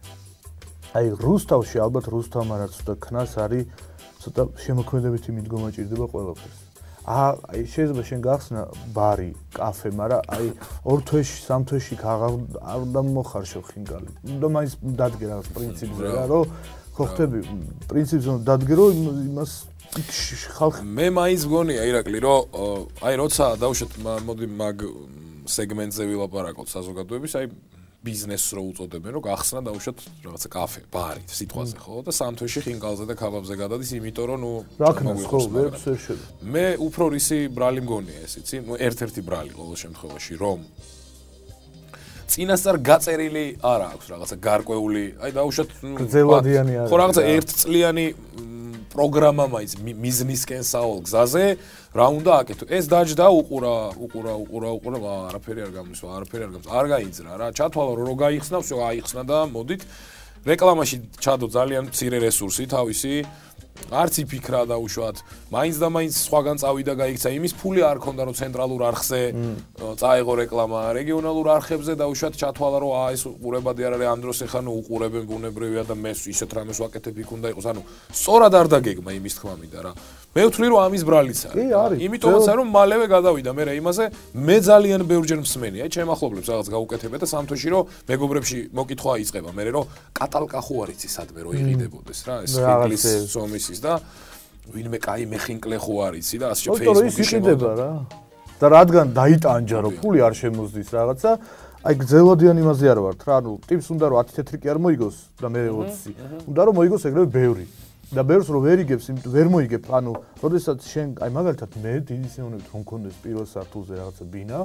აი რუსთავში ალბათ რუსთავმა რაც უნდა ქნას არის ცოტა შემოქმედებითი მიდგომა ჭირდება ყველაფერს. აი შეიძლება შენ გახსნა ბარი, კაფე, მაგრამ აი 2 თვეში, 3 თვეში არ უნდა მოხარშო ხინგალი. უნდა მაინც დადგე რაღაც პრინციპზე რა, რომ ხო ხტები, პრინციპზე უნდა დადგე, რომ იმას ხალხი მე მაინც გონია ირაკლი, რომ აი როცა დავუშვათ მოდი მაგ სეგმენტზე ვილაპარაკოთ საზოგადოების, აი ბიზნესს რო უწოდებენ, რომ გახსნა დავუშვათ რაღაცა კაფე, ბარი, სიტყვაზე ხო და 3 თვეში ხინგალზე და ქაბაბზე გადადის, იმიტომ რომ ნუ რა ქნას ხო, ვერც ვერ შედა. მე უფრო რისი ბრალი მგონია ეს, იცი? ნუ ერთ-ერთი ბრალი ყოველ შემთხვევაში, რომ წინასწარ გაწერილი არა აქვს რაღაცა გარკვეული, აი დავუშვათ გრძელვადიანი არის. ხო რაღაცა ერთწლიანი პროგრამა მაინც მიზნისკენ სავალ გზაზე რა უნდა აკეთო. ეს დაჯდა უყურა, არაფერი არ გამისვა, არ გაიძრა რა. ჩათვალა რომ გაიხსნა, всё აიხსნა და მოდით. რეკლამაში ჩადო ძალიან მცირე რესურსი თავისი. არც იფიქრა დაუშვათ. მაინც და მაინც სხვაგან წავიდა გაიქცა. იმის ფული არ ქონდა რომ ცენტრალურ არხზე წაეღო რეკლამა. რეგიონალურ არხებზე დაუშვათ ჩათვალა რომ ეს უყურებადი არ არის ამ დროს ეხა ნუ უყურებენ ბუნებრივია და მე ისეთ რამეს ვაკეთებ იქ უნდა იყოს. ანუ სწორად არ დაგეგმა იმის თქმა მინდა რა. მე ვთვლი რომ ამის ბრალიც არის. იმიტომაც არის რომ მალევე გადავიდა მე იმაზე მე ძალიან ბევრჯერ მსმენი. აი ჩემ ახლობლებს რაღაც გაუკეთებია და 3 თვეში რომ მეგობრებში მოკითხვა იწყება. მე რომ კატალკა ხო არ იცი სადმე რომ იყიდებოდეს რა ეს ხინკლის სომისის და ვინმე კაი მეხინკლე ხო არ იცი და ასე Facebook-ში შეყიდება რა. და რადგან დაიტანჯა რომ ფული არ შემოზდის რაღაცა, აი გძელვადიან იმაზე არ ვართ რა. ანუ ტიპს უნდა რომ 10 თეთრი კი არ მოიგოს და მე 20. უნდა რომ მოიგოს ეგრევე ბევრი. და ბევრს რომ ვერ იგებს, ვერ მოიგებ. ანუ როდესაც შენ აი მაგალითად მე დიდი სიამოვნებით რომ მქონდეს პირველ სართულზე რაღაცა ბინა,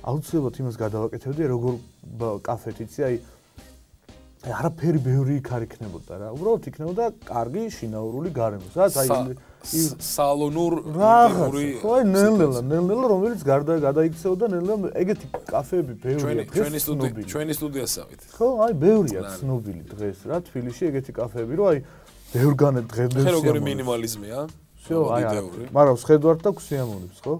აუცილებლად იმას გადავაკეთებდი როგორ კაფეთ იცი აი არაფერი ბევრი იქ არ იქნებოდა რა. უბრალოდ იქნებოდა კარგი შინაურული გარემო. სადაც აი სალონურ ინტიმური ხო ნელ-ნელა რომელიც გადაიქცეოდა ნელ-ნელა ეგეთი კაფეები ბევრია ჩვენი სტუდიასავით. ხო აი ბევრია ცნობილი დღეს რა თბილისში ეგეთი კაფეები რომ აი ბევრგანე დღემდე შე როგორი მინიმალიზმია? всё აი მაგრამ შედვართ და გსიამოვნებს ხო?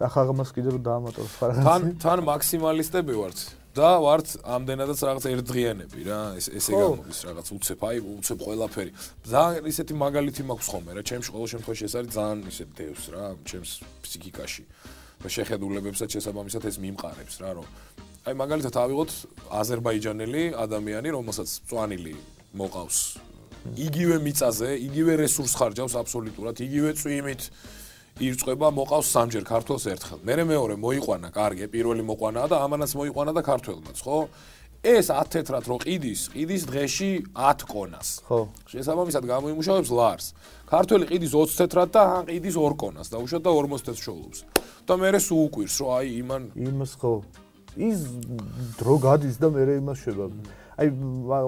ახლა ამას კიდე რომ დაამატოს რაღაცა. თან მაქსიმალისტები ვართ. და ვართ ამდენადაც რაღაც ერთდღიანები რა ესე გამოდის რაღაც უცებ ყველაფერი ძალიან ისეთი მაგალითი მაქვს ხოლმე რა ჩემს ყოველ შემთხვევაში ეს არის ძალიან ისე დევს რა ჩემს ფსიქიკაში და შეხედულებებსაც შესაბამისად ეს მიმყარებს რა რომ აი მაგალითად ავიღოთ აზერბაიჯანელი ადამიანი რომელსაც წვანილი მოყავს იგივე მიწაზე იგივე რესურს ხარჯავს აბსოლუტურად იგივე წვიმით ირწყვება მოყავს სამჯერ ქართველს ერთხელ. მე მეორე მოიყვანა, კარგი, პირველი მოყვანაა და ამანაც მოიყვანა და ქართველმაც, ხო? ეს 10 თეთრად რო ყიდის დღეში 10 კონას. ხო. შესაბამისად გამოიმუშავებს ლარს. ქართველი ყიდის 20 თეთრად და ან ყიდის 2 კონას დაუშვათ და 40 თეთრს შოულობს. და მერე სულ უკვირს, რომ აი იმას ხო. ის დრო გადის და მერე იმას შევა. აი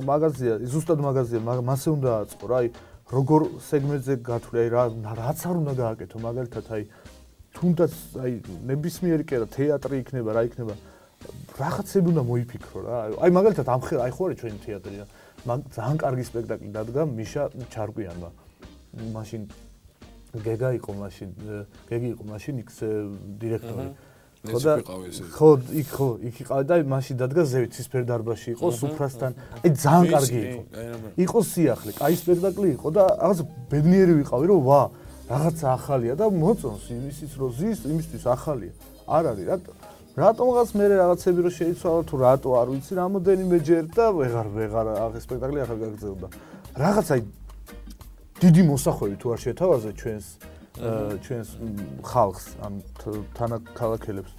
მაღაზია, ზუსტად მაღაზია, მასე უნდა აწყო რა, აი როგორ სეგმენტზე გათვლი, აი რაც არ უნდა გააკეთო, მაგალითად აი თუნდაც აი ნებისმიერი კი არა თეატრი იქნება, რა იქნება. რაღაცები უნდა მოიფიქრო რა. აი მაგალითად აი ხო არის ჩვენი თეატრი რა. ძალიან კარგი სპექტაკლი დადგა მიშა ჩარკვიანმა. მაშინ გეგი იყო მაშინ იქ დირექტორი. ხო, იქ იყავი და მაშინ დადგა ზევით ცისფერ დარბაზში იყო სუფრასთან. აი ძალიან კარგი იყო. იყო სიახლე, კაი სპექტაკლი იყო და რაღაც ბედნიერი ვიყავი რომ ვა, რაღაცა ახალია და მოწონს იმისიც რომ ზის, იმისთვის ახალია. არ არის რატომღაც მე რაღაცები რომ შეიცვალა თუ რატო არ ვიცი, რამოდენიმეჯერ და ვეღარ აღ სპექტაკლი ახალ გაგრძელდა. რაღაც აი დიდი მოსახვევი თუ არ შეთავაზე ჩვენს ხალხს ან თანაქალაქელებს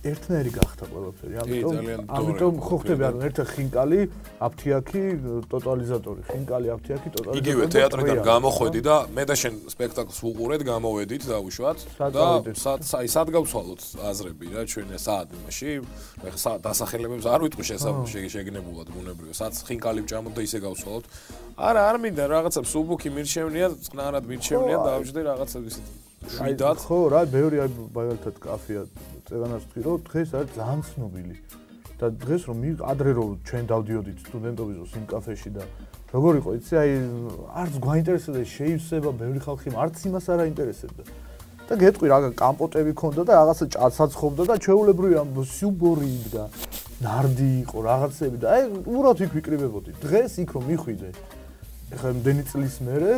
ერთნაირი გახდა ყველაფერი. ამიტომ ხო ხდები ანუ ერთ ხინკალი, აფთიაქი, ტოტალიზატორი, ხინკალი, აფთიაქი, ტოტალიზატორი. იგივე თეატრიდან გამოხვედი და მე და შენ სპექტაკლს ვუყურეთ, გამოვედით დაუშვათ და სად გავცვალოთ აზრები რა ჩვენ საათ იმაში. მე დასახელებებს არ ვიტყვი შეგნებულად ბუნებრივია. სად ხინკალი ვჭამოთ და ისე გავცვალოთ. არა, არ მინდა რაღაცა სუბუქი მირჩევნია, წყნარად მირჩევნია, დავჯდე რაღაცა ისეთ შვიდად. ხო რა, ბევრი აი მაგალითად კაფეა წევანას ვთქვი რომ დღეს არის ძალიან ცნობილი და დღეს რომ ადრე რომ ჩვენ დავდიოდით სტუდენტობის დროს იმ კაფეში და როგორ იყო იცი აი არც გვაინტერესებდა შეივსება ბევრი ხალხი არც იმას არ აინტერესებდა და გეტყვი რა კამპოტები ქონდა და რაღაცა ჭადსაც ხოვდა და ჩვეულებრივი ამ სუბორი იდგა ნარდი იყო რაღაცები და აი უბრალოდ იქ ვიკრიბებოდი დღეს იქ რომ მიხვიდე ეხლა იმდენი წლის მერე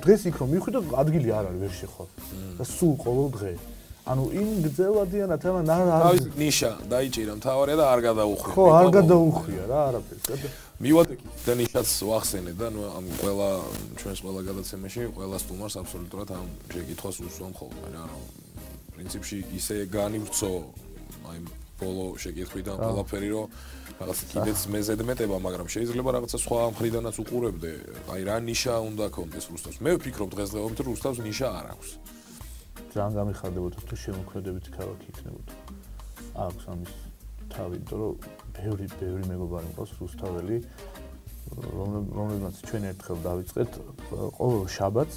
დღეს იქ რომ მიხვიდე ადგილი არ არის ვერ შეხვალ და სულ ყოველ დღე ანუ იმ გძელადიანად ამან ნიშა დაიჭირა მთავარია და არ გადაუხვია. ხო, არ გადაუხვია რა არაფერს. მივადექი და ნიშაც ვახსენე და ნუ ამ ყველა ჩვენს ყველა გადაცემაში ყველა სტუმარს აბსოლუტურად ამ შეკითხვას უსვამ ხოლმე რა. პრინციპში ისე განივრცო აი ბოლო შეკითხვიდან ყველაფერი რომ რაღაც კიდეც მეზედმეტება, მაგრამ შეიძლება რაღაცა სხვა მხრიდანაც უყურებდე. აი რა ნიშა უნდა ქონდეს რუსთავს. მე ვფიქრობ დღესდღეობით რომ რუსთავს ნიშა არ აქვს. ძალიან გამიხარდებოდა თუ შემოქმედებითი ქალაქი იქნებოდა. აქვს ამის თავი, იმიტომ რომ ბევრი მეგობარი მყავს რუსთაველი, რომლებმაც ჩვენ ერთხელ დავიწყეთ ყოველ შაბათს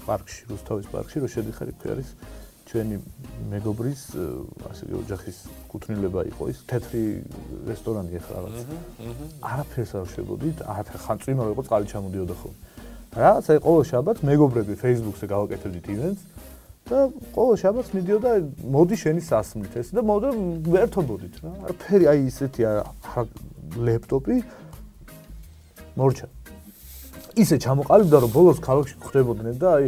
პარკში, რუსთავის პარკში, რომ შედიხარ იქ არის ჩვენი მეგობრის, ასე ოჯახის კუთვნილება იყო ის თეთრი რესტორანი ეხლა რაღაც. არაფერს არ შევებოდით, ხან წვიმარო იყო წყალი ჩამოდიოდა ხოლმე. რაღაცა ყოველ შაბათს მეგობრები Facebook-ზე გავაკეთებდით ივენტს და ყოველ შაბათს მიდიოდა მოდი შენი სასმლით ეს და მოდი ვერთობოდით რა. არაფერი აი ისეთი ლეპტოპი მორჩა. ისე ჩამოყალიბდა რომ ბოლოს ქალაქში ხვდებოდნენ და აი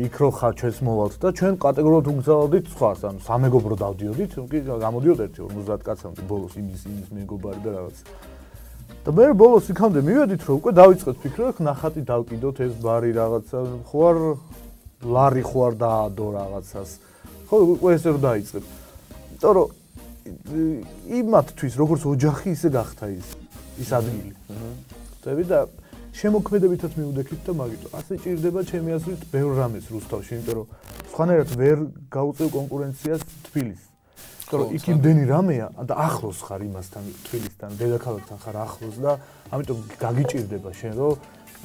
იქ რო ხარ ჩვენს მოვალთ და ჩვენ კატეგორიულად უგზავნოდით სხვას, ანუ სამეგობრო დავდიოდით, კი გამოდიოდ ერთი 50 კაცამდე ბოლოს იმის მეგობარი და რაღაც. და მე ბოლოს იქამდე მივედით რომ უკვე დავიწყეთ ფიქრը, ნახატი დავკიდოთ ეს ბარი რაღაცა, ხო არ ლარი ხوار დაადო რაღაცას. ხო, უკვე ესე რომ დაიწყებ. იმიტომ რომ იმათთვის როგორც ოჯახი ისე გახდა ის ადგილი. ხდები და შემოქმედებითაც მივდექით და მაგიტო. ასე ჭირდება ჩემი აზრით ბევრ რამეს რუსთავში, იმიტომ რომ სხვანაირად ვერ გაუწევ კონკურენციას თბილისს. იმიტომ რომ იქ იმდენი რამეა და ახლოს ხარ იმასთან თბილისთან, დედაქალაქთან ხარ ახლოს და ამიტომ გაგიჭირდება შენ რომ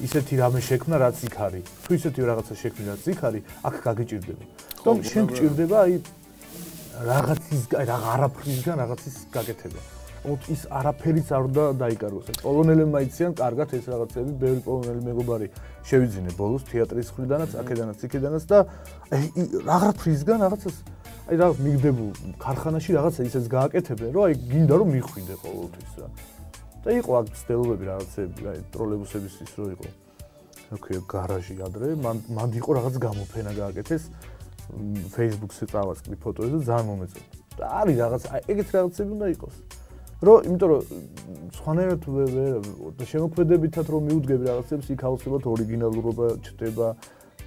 ისეთი რამე შექმნა რაც იქ არის. თუ ისეთი რაღაცა შექმნა რაც იქ არის, აქ გაგიჭირდება. თუმ შენ გჭირდება აი რაღაცის არაფრისგან რაღაცის გაკეთება. ის არაფერიც არ უნდა დაიკარგოს. პოლონელებმა იციან კარგად ეს რაღაცები, ბევრი პოლონელი მეგობარი შევიძინე ბოლოს თეატრის მხრიდანაც, აქედანაც, იქედანაც და აი არაფრისგან რაღაცას აი რაღაც მიგდებულ ქარხანაში რაღაცა ისეც გააკეთებენ, რომ აი გინდა რომ მიხვიდე ყოველთვის რა. და იყო აქ ცდელობები რაღაცები, აი ტროლეიბუსების ის რო იყო. აქვე გარაჟი ადრე, მან იყო რაღაც გამოფენა გააკეთეს Facebook-ზე წავაწყდი ფოტოები და ძალიან მომეწონა. და არის რაღაც აი ეგეთ რაღაცები უნდა იყოს. იმიტომ რომ სხვანაირად შემოქმედებითად რომ მიუდგები რაღაცებს, იქ აუცილებლად ორიგინალურობა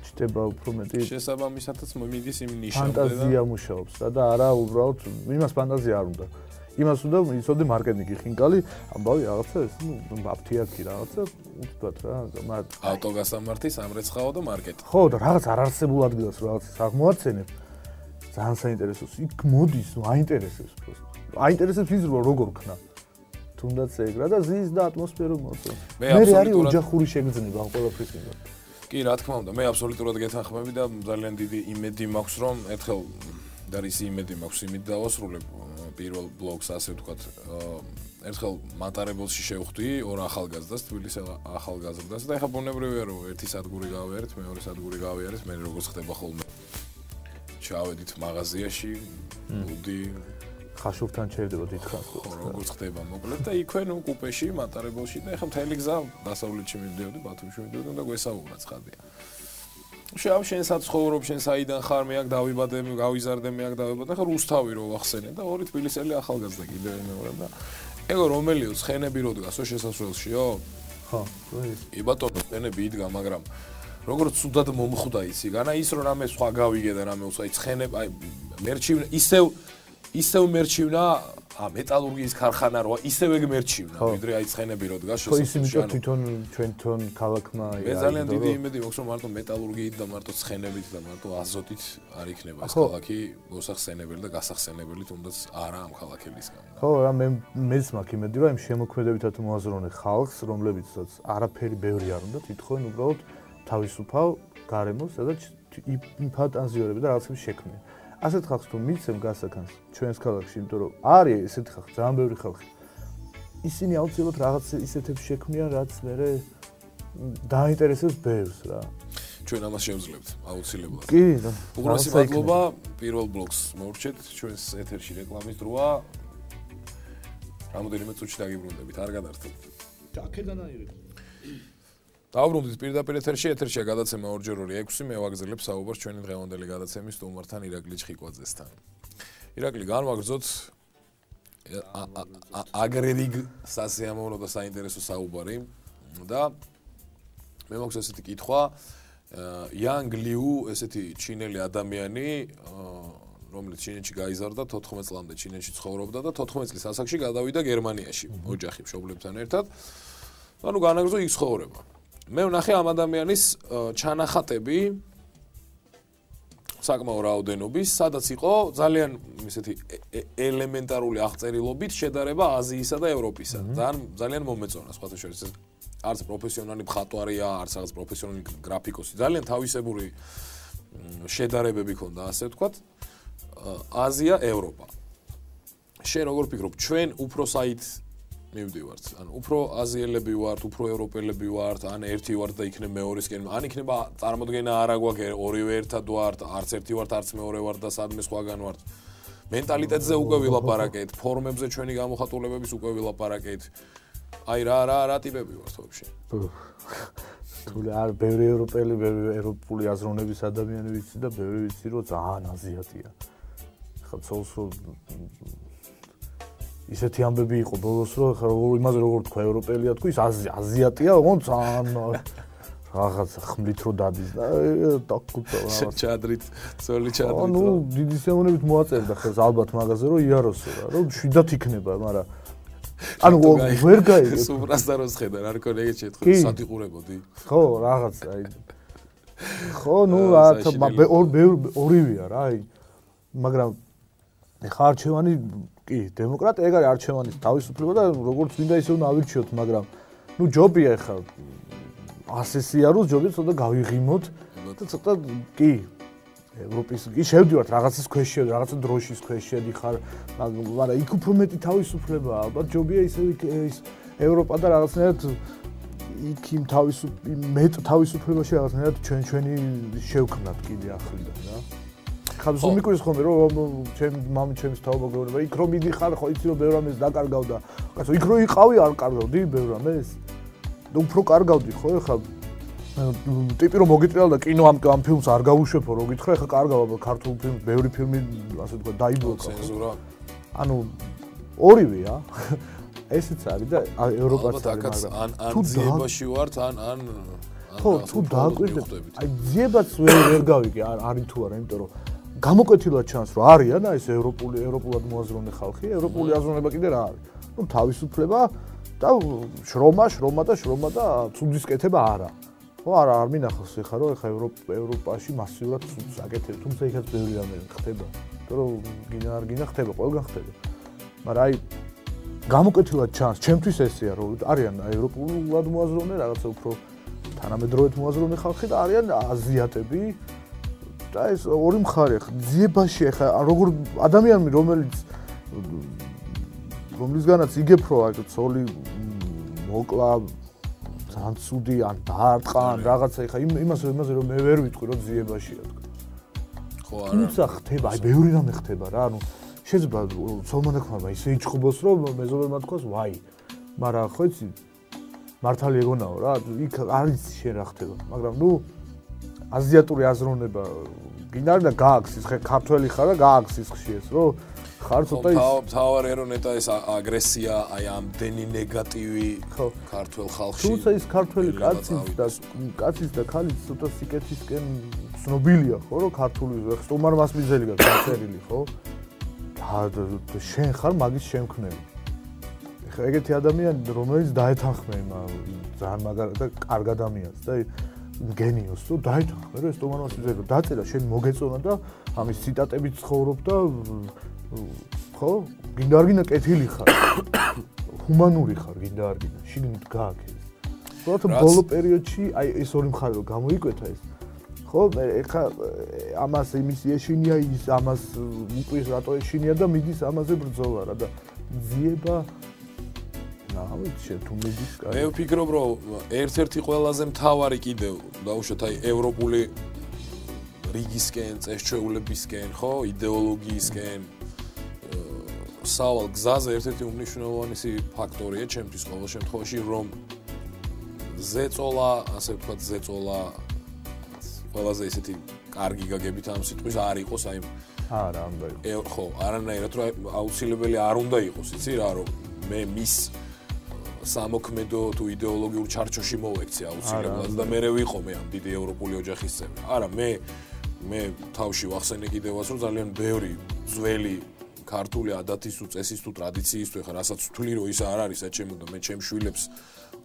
ჩდება უფრო მეტი. შესაბამისათაც მიდის იმ ნიშამდე და ფანტაზია მუშაობს და არა უბრალოდ იმას ფანტაზია არ უნდა. იმას უნდა იცოდე მარკეტინგი, ხინკალი, ამბავი რაღაცა ეს, აფთიაქი რაღაცა, უცბად რა, ავტოგასამართი, სამრეცხაო და მარკეტი. ხო, და რაღაც არ არსებულ ადგილას რაღაც აღმოაცენებ. ძალიან საინტერესოა. იქ მოდის, აინტერესებს просто. აინტერესებს ის როგორ ხნა. თუნდაც ეგრა და ზის და ატმოსფერო მოწონს. მე არის ოჯახური შეგრძნება ამ ყველაფრის მიმართ. კი, რა თქმა უნდა, მე აბსოლუტურად გეთანხმები და ძალიან დიდი იმედი მაქვს, რომ ერთხელ და ის იმედი მაქვს, იმით დავასრულებ პირველ ბლოგს, ასე ვთქვათ, ერთხელ მატარებელში შევხვდი ორ ახალგაზრდას, თბილისის ახალგაზრდას და ეხლა ბუნებრივია, რომ ერთი სადგური გავიარეთ, მეორე სადგური გავიარეთ, მე როგორც ხდება ხოლმე ჩავედით მაღაზიაში, ლუდი ხაშურთან ჩერდება დიდხანს. ხო, როგორც ხდება მოკლედ და იქვე ნუ კუპეში, მატარებელში და ეხლა მთელი გზა დასავლეთში მივდიოდი, ბათუმში მივდიოდი და გვესაუბრა ცხადია. შენ შენსაც ცხოვრობ, შენ საიდან ხარ, მე აქ დავიბადე, გავიზარდე, მე აქ დავიბადე, ხა რუსთავი რო ვახსენე და ორი თბილისელი ახალგაზრდა კიდევ მეორე და ეგო რომელიო ცხენები რო დგასო შესასვლელშიო? ხო, კი ბატონო, ცხენები იდგა, მაგრამ როგორც სუდად მომხვდა იცი, განა ის რომ რამე სხვა გავიგე და რამე უცხო, აი ცხენები, აი მერჩივნა, ისევ მერჩივნა, მეტალურგიის ქარხანა როა, ისევ ეგ მერჩივნა, ვიდრე აი ცხენები რო დგას შესაძლოა. ხო, ის იმიტომ თვითონ ჩვენ ქალაქმა მე ძალიან დიდი იმედი მაქვს, რომ მარტო მეტალურგიით და მარტო ცხენებით და მარტო აზოტით არ იქნება ეს ქალაქი მოსახსენებელი და გასახსენებელი, თუნდაც არა ამ ქალაქებისგან. ხო, რა მეც მაქვს იმედი, რომ იმ შემოქმედებითად მოაზროვნე ხალხს, რომლებიცაც არაფერი ბევრი არ უნდა თვითონ უბრალოდ თავისუფალ გარემოს, სადაც ფანტაზიორები და რაღაცები შექმნიან. ასეთ ხალხს თუ მიცემ გასახანს ჩვენს ქალაქში, იმიტომ რომ არის ესეთი ხალხი, ძალიან ბევრი ხალხი. ისინი აუცილებლად რაღაც ისეთებს შექმნიან, რაც მერე დაინტერესებს ბევრს რა. ჩვენ ამას შევძლებთ, აუცილებლად. კი, და უგრესი მადლობა პირველ ბლოგს მოვრჩეთ, ჩვენს ეთერში რეკლამის დროა. რამოდენიმე წუთში დაგიბრუნდებით, არ გადართეთ. აქედან აიღეთ. დავბრუნდით პირდაპირ ეთერშია გადაცემა 2x2 მე ვაგზელებ საუბარს ჩვენი დღევანდელი გადაცემის სტუმართან ირაკლი ჩხიკვაძესთან. ირაკლი, განვაგრძოთ აგრერიგ სასიამოვნო და საინტერესო საუბარი და მე მაქვს ესეთი კითხვა, Yang Liu, ესეთი ჩინელი ადამიანი, რომელიც ჩინეთში გაიზარდა 14 წლამდე ჩინეთში ცხოვრობდა და 14 წლის ასაკში გადავიდა გერმანიაში ოჯახი მშობლებთან ერთად. ანუ განაგრძო იქ ცხოვრება. მე ვნახე ამ ადამიანის ჩანახატები საკმაო რაოდენობის, სადაც იყო ძალიან ისეთი ელემენტარული აღწერილობით შედარება აზიისა და ევროპისა. ძალიან მომეწონა სხვათა შორის ეს არც პროფესიონალი მხატვარია, არც რაღაც პროფესიონალი გრაფიკოსი. ძალიან თავისებური შედარებები ჰქონდა, ასე ვთქვათ. აზია, ევროპა. შენ როგორ ფიქრობ, ჩვენ უფრო საით მივდივართ, ანუ უფრო აზიელები ვართ, უფრო ევროპელები ვართ, ან ერთი ვართ და იქნება მეორესკენ, ან იქნება წარმოდგენა არა გვაქვს, ორივე ერთად ვართ, არც ერთი ვართ, არც მეორე ვართ და სადმე სხვაგან ვართ. მენტალიტეტზე უკვე ვილაპარაკეთ, ფორმებზე ჩვენი გამოხატულებების უკვე ვილაპარაკეთ. აი რა ტიპები ვართ ვაფშე? თული არ ბევრი ევროპელი, ბევრი ევროპული აზროვნების ადამიანი ვიცი და ბევრი ვიცი, რომ ძალიან აზიატია. ხა ცოლსო ისეთი ამბები იყო ბოლოს, რომ იმაზე როგორ თქვა ევროპელია თქვი, ის აზიატია, ოღონდ ძალიან რაღაც ხმლით რო დადის და დაკუწა რა. ჩადრით, ძოლი ჩადრით. ანუ დიდი სიამოვნებით მოაწერდა ხელს ალბათ მაგაზე, რომ იაროსო რა, რომ შვიდათ იქნება, მაგრამ ანუ ვერ გაიგე. სუპრასტაროს ხედან, არ ქონია ეგეთ შეთქვა, სად იყურებოდი? ხო, რაღაც აი. ხო, ნუ ორივეა რა, აი. მაგრამ ეხა არჩევანი კი, დემოკრატია ეგ არის არჩევანის თავისუფლება და როგორც მინდა ისე უნდა ავირჩიოთ, მაგრამ ნუ ჯობია ეხა ასესიაროს ჯობია ცოტა გავიღიმოთ და ცოტა კი ევროპის კი შევდივართ რაღაცის ქვეშ, რაღაცა დროშის ქვეშ შედიხარ, მაგრამ იქ უფრო მეტი თავისუფლებაა, ალბათ ჯობია ისე ის ევროპა და რაღაცნაირად იქ იმ თავისუფლებაში რაღაცნაირად ჩვენი შევქმნათ კიდე ახლიდან რა. ხალხს უმიკურეს ხოლმე რომ ჩემს თაობა გეუბნება იქ რომ მიდიხარ ხო იცი რომ ბევრ ამას დაკარგავდა კაცო იქ რო იყავი არ კარგავდი ბევრ ამას და უფრო კარგავდი ხო ეხლა ტიპი რომ მოგიტრიალ და კინო ამ ფილმს არ გავუშვებო რო გითხრა ეხლა კარგავ ქართულ ფილმს ბევრი ფილმი ასე თქვა დაიბლოკა ცენზურა ანუ ორივეა ესეც არის და ევროპაც არის მაგრამ ან ძიებაში ვართ ან ხო თუ დააკვირდებით აი ძიებაც ვერ გავიგე არის თუ არა იმიტომ რომ გამოკვეთილად ჩანს რომ არიან ეს ევროპულად მოაზროვნე ხალხი, ევროპული აზროვნება კიდე რა არის? ნუ თავისუფლება და შრომა და ცუდის კეთება არა. ხო, არ მინახავს ეხლა რომ ეხლა ევროპაში მასიურად ცუდს აკეთებს, თუმცა იქაც ბევრი რამე ხდება. იმიტომ რომ გინა არ გინა ხდება, ყველგან ხდება. მაგრამ აი გამოკვეთილად ჩანს, ჩემთვის ესეა რომ არიან ევროპულად მოაზროვნე, რაღაცა უფრო თანამედროვედ მოაზროვნე ხალხი და არიან აზიატები და ეს ორი მხარე ხა ძიებაში ხა როგორ ადამიანი რომლისგანაც იგებ რო აი ცოლი მოკლა ძალიან ცუდი ან დაარტყა ან რაღაცა ხა იმაზე რომ მე ვერ ვიტყვი რომ ძიებაშია თქო ხო არა თუმცა ხდება აი ბევრი რამე ხდება რა ანუ შეიძლება ცოლმანაქმა ისე იჭხუბოს რომ მეზობელმა თქვას ვაი მაგრამ ხო იცი მართალი ეგონაო რა იქ არის შენ რა ხდება მაგრამ ნუ აზიატური აზროვნება გინდა და გააქვს ხე ქართველი ხარ და გააქვს ის ხშიეს რომ ხარ ცოტა ის თავარი რომ ნეტა ეს აგრესია აი ამდენი ნეგატივი ქართველ ხალხში თუმცა ის ქართველი კაცის და ქალის ცოტა სიკეთისკენ ცნობილია ხო რომ ქართული სტუმარ მასმიძელი გაწერილი ხო და შენ ხარ მაგის შემქმნელი ხა ეგეთი ადამიანი რომელიც დაეთანხმე ძალიან მაგარი და კარგ ადამიანს და გენიოსს თუ დაეთანხმე რომ ეს სტუმარ მასმიძელი დაწერა შენ მოგეწონა და ამის ციტატებით ცხოვრობ და ხო გინდა არ გინდა კეთილი ხარ ჰუმანური ხარ გინდა არ გინდა შიგნით გააკეთე თორემ ბოლო პერიოდში აი ეს ორი მხარე რომ გამოიკვეთა ეს ხო მე ეხა ამას იმის ეშინია ის ამას უყვის რატო ეშინია და მიდის ამაზე ბრძოლა რა და ძიება ნავით შე თუ მიდის მე ვფიქრობ რომ ერთ-ერთი ყველაზე მთავარი კიდევ დაუშვათ აი ევროპული რიგისკენ წესჩვეულებისკენ ხო იდეოლოგიისკენ სავალ გზაზე ერთ-ერთი უმნიშვნელოვანესი ფაქტორია ჩემთვის ყოველ შემთხვევაში რომ ზეწოლა ასე ვთქვათ ზეწოლა ყველაზე ისეთი კარგი გაგებით ამ სიტყვის არ იყოს აი არა უნდა იყოს ხო არანაირად რომ აუცილებელი არ უნდა იყოს იცი რა რომ მე მის სამოქმედო თუ იდეოლოგიურ ჩარჩოში მოვექცე აუცილებლად და მე ვიყო მე ამ დიდი ევროპული ოჯახის წევრი არა მე თავში ვახსენე კიდევაც რომ ძალიან ბევრი ძველი ქართული ადათის თუ წესის თუ ტრადიციის თუ ეხლა რასაც ვთვლი რომ ის არ არის საჩემო და მე ჩემ შვილებს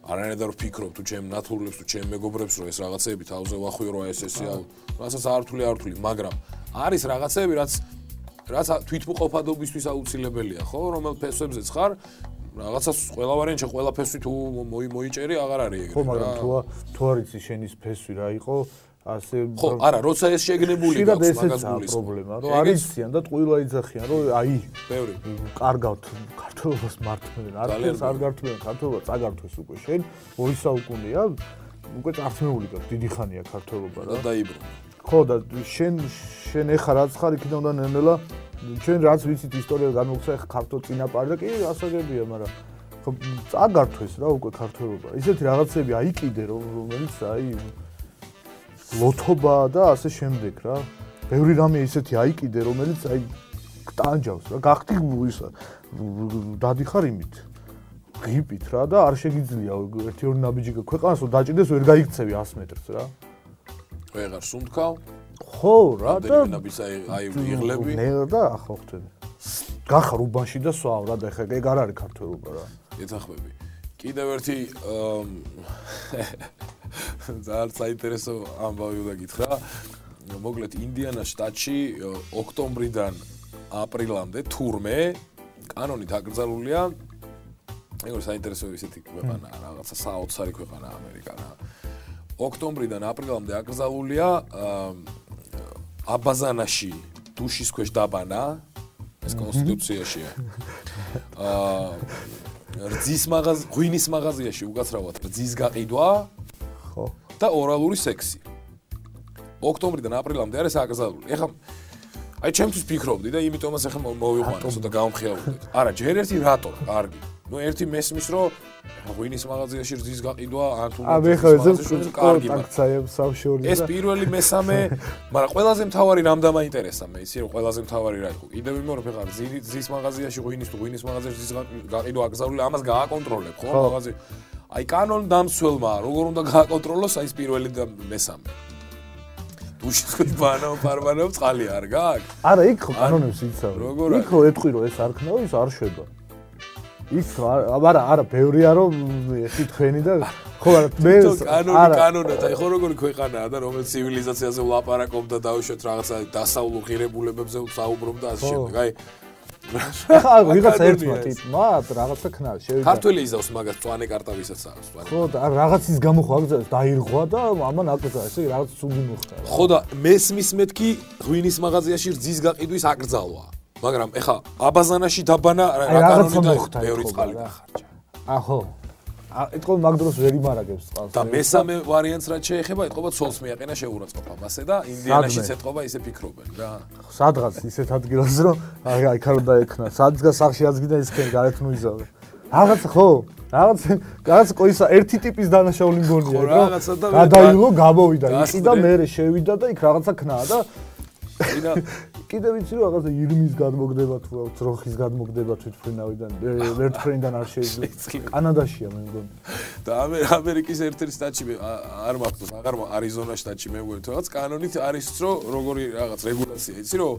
არანაირად არ ვფიქრობ თუ ჩემ ნათლულებს თუ ჩემ მეგობრებს რომ ეს რაღაცეები თავზე ვახვირო ეს ესეა რასაც არ ვთვლი მაგრამ არის რაღაცეები რაც თვითმყოფადობისთვის აუცილებელია ხო რომელ ფესვებზეც ხარ რაღაცას ყველა ვარიანტში ყველა ფესვი თუ მოიჭერი აღარ არის ეგრე ხო მაგრამ თუ არ იცი შენის ფესვი რა იყო ასე ხო არა როცა ეს შეგნებული გაქვს მაგას გულის პრობლემა რომ არიციან და ტყუილა იძახიან რომ აი ბევრი კარგავთ ქართულობას მართლმენ არც არ გართულენ ქართულობა წაგართვეს უკვე შენ 2 საუკუნეა უკვე წარსმეული გაქვს დიდი ხანია ქართულობა რა დაიბრუნე ხო და შენ ეხა რაც ხარ იქიდან უნდა ნელ-ნელა ჩვენ რაც ვიცით ისტორია განმოგცა ეხა ქართულ წინაპარი და კი ასაგებია მაგრამ ხო წაგართვეს რა უკვე ქართულობა ისეთი რაღაცები აიკიდე რომელიც აი ლოთობა და ასე შემდეგ რა. ბევრი რამე ისეთი აიკიდე, რომელიც აი ტანჯავს რა. გახდი ისა დადიხარ იმით. ღიპით რა და არ შეგიძლია ერთი-ორი ნაბიჯი ქვეყანას რომ დაჭიდეს ვერ გაიქცევი 100 მეტრს რა. ვეღარ სუნთქავ? ხო რა და ნაბიჯს აი იღლები. ნე და ახლა ხდება. გახარ უბანში და სვავ რა და ეხა ეგ არ არის ქართველობა რა. ეთახმები. კიდევ ერთი ძალიან საინტერესო ამბავი უნდა გითხრა. მოკლედ ინდიანას შტატში ოქტომბრიდან აპრილამდე თურმე კანონით აკრძალულია. ეგრე საინტერესო ისეთი ქვეყანაა, რაღაცა საოცარი ქვეყანაა ამერიკა რა. ოქტომბრიდან აპრილამდე აკრძალულია აბაზანაში დუშის ქვეშ დაბანა, ეს კონსტიტუციაშია. ღვინის მაღაზიაში უკაცრავად რძის გაყიდვა ხო და ორალური სექსი. ოქტომბრიდან აპრილამდე არის აკრძალული. ეხლა აი ჩემთვის ფიქრობდი და იმიტომაც ეხლა მოვიყვანე ცოტა გამხიავრდეთ. არა, ჯერ ერთი რატო? კარგი. ნუ ერთი მესმის რომ ღვინის მაღაზიაში რძის გაყიდვა ან თუ კარგი მაგცაებს სამშორი და ეს პირველი მესამე, მაგრამ ყველაზე მთავარი რამ დამაინტერესა მე, იცი რომ ყველაზე მთავარი რა იყო. კიდევ იმეორებ ეხლა რძის მაღაზიაში ღვინის მაღაზიაში რძის გაყიდვა აკრძალული, ამას გააკონტროლებ, ხო, მაღაზი. აი კანონ დამცველმა, როგორ უნდა გააკონტროლოს აი ეს პირველი და მესამე. დუშის ხით ბანაო პარბანაო წყალი არ გაქვს? არა, იქ ხო კანონებს იცავ. იქ ხო ეტყვი რომ ეს არ ქნაო, ის არ შვება. ის არა, ბევრია რომ ეხი თქვენი და ხო არა მე კანონად, აი ხო როგორი ქვეყანაა და რომელიც ცივილიზაციაზე ვლაპარაკობდა და დაუშვათ რაღაცა დასავლურ ღირებულებებზე საუბრობ და ასე შემდეგ. აი ხა ვიღაცა ერთმა თითმა რაღაცა ქნა შევიდა. ქართველი იზავს მაგას წვანე კარტავისაც აქვს. ხო და რაღაცის გამო ხო აგზავს დაირღვა და ამან აკრძალა ესე რაღაც ცუდი მოხდა. ხო და მესმის მეთქი ღვინის მაღაზიაში რძის გაყიდვის აკრძალვა. მაგრამ ეხა აბაზანაში დაბანა რა კანონი და ბევრი წყალი დახარჯა. აჰო. ეთქო მაგ დროს ვერ იმარაგებს წყალს. და მესამე ვარიანტს რაც შეეხება, ეთქობა ცოლს მიაყენა შეურაცხყოფა მასე და ინდიანაშიც ეთქობა ისე ფიქრობენ რა. სადღაც ისეთ ადგილას რომ აი ხარო დაექნა. სადღაც სახში აზგი და ისქენ გარეთ ნუიზავე. რაღაც ხო? რაღაც ყოისა ერთი ტიპის დანაშაული მგონია რა. გადაილო გამოვიდა იქ და მე შევიდა და იქ რაღაცა ქნაა და კიდე ვიცი რომ რაღაცა ირმის გადმოგდება თუ ძროხის გადმოგდება თვითფრინავიდან ვერტფრენიდან არ შეიძლება. კანადაშია მე მგონი. და ამერიკის ერთ-ერთ შტატში არ მახსოვს, აღარ არიზონა შტატში მე მგონი თუ რაღაც კანონით არის რომ როგორი რაღაც რეგულაცია იცი რომ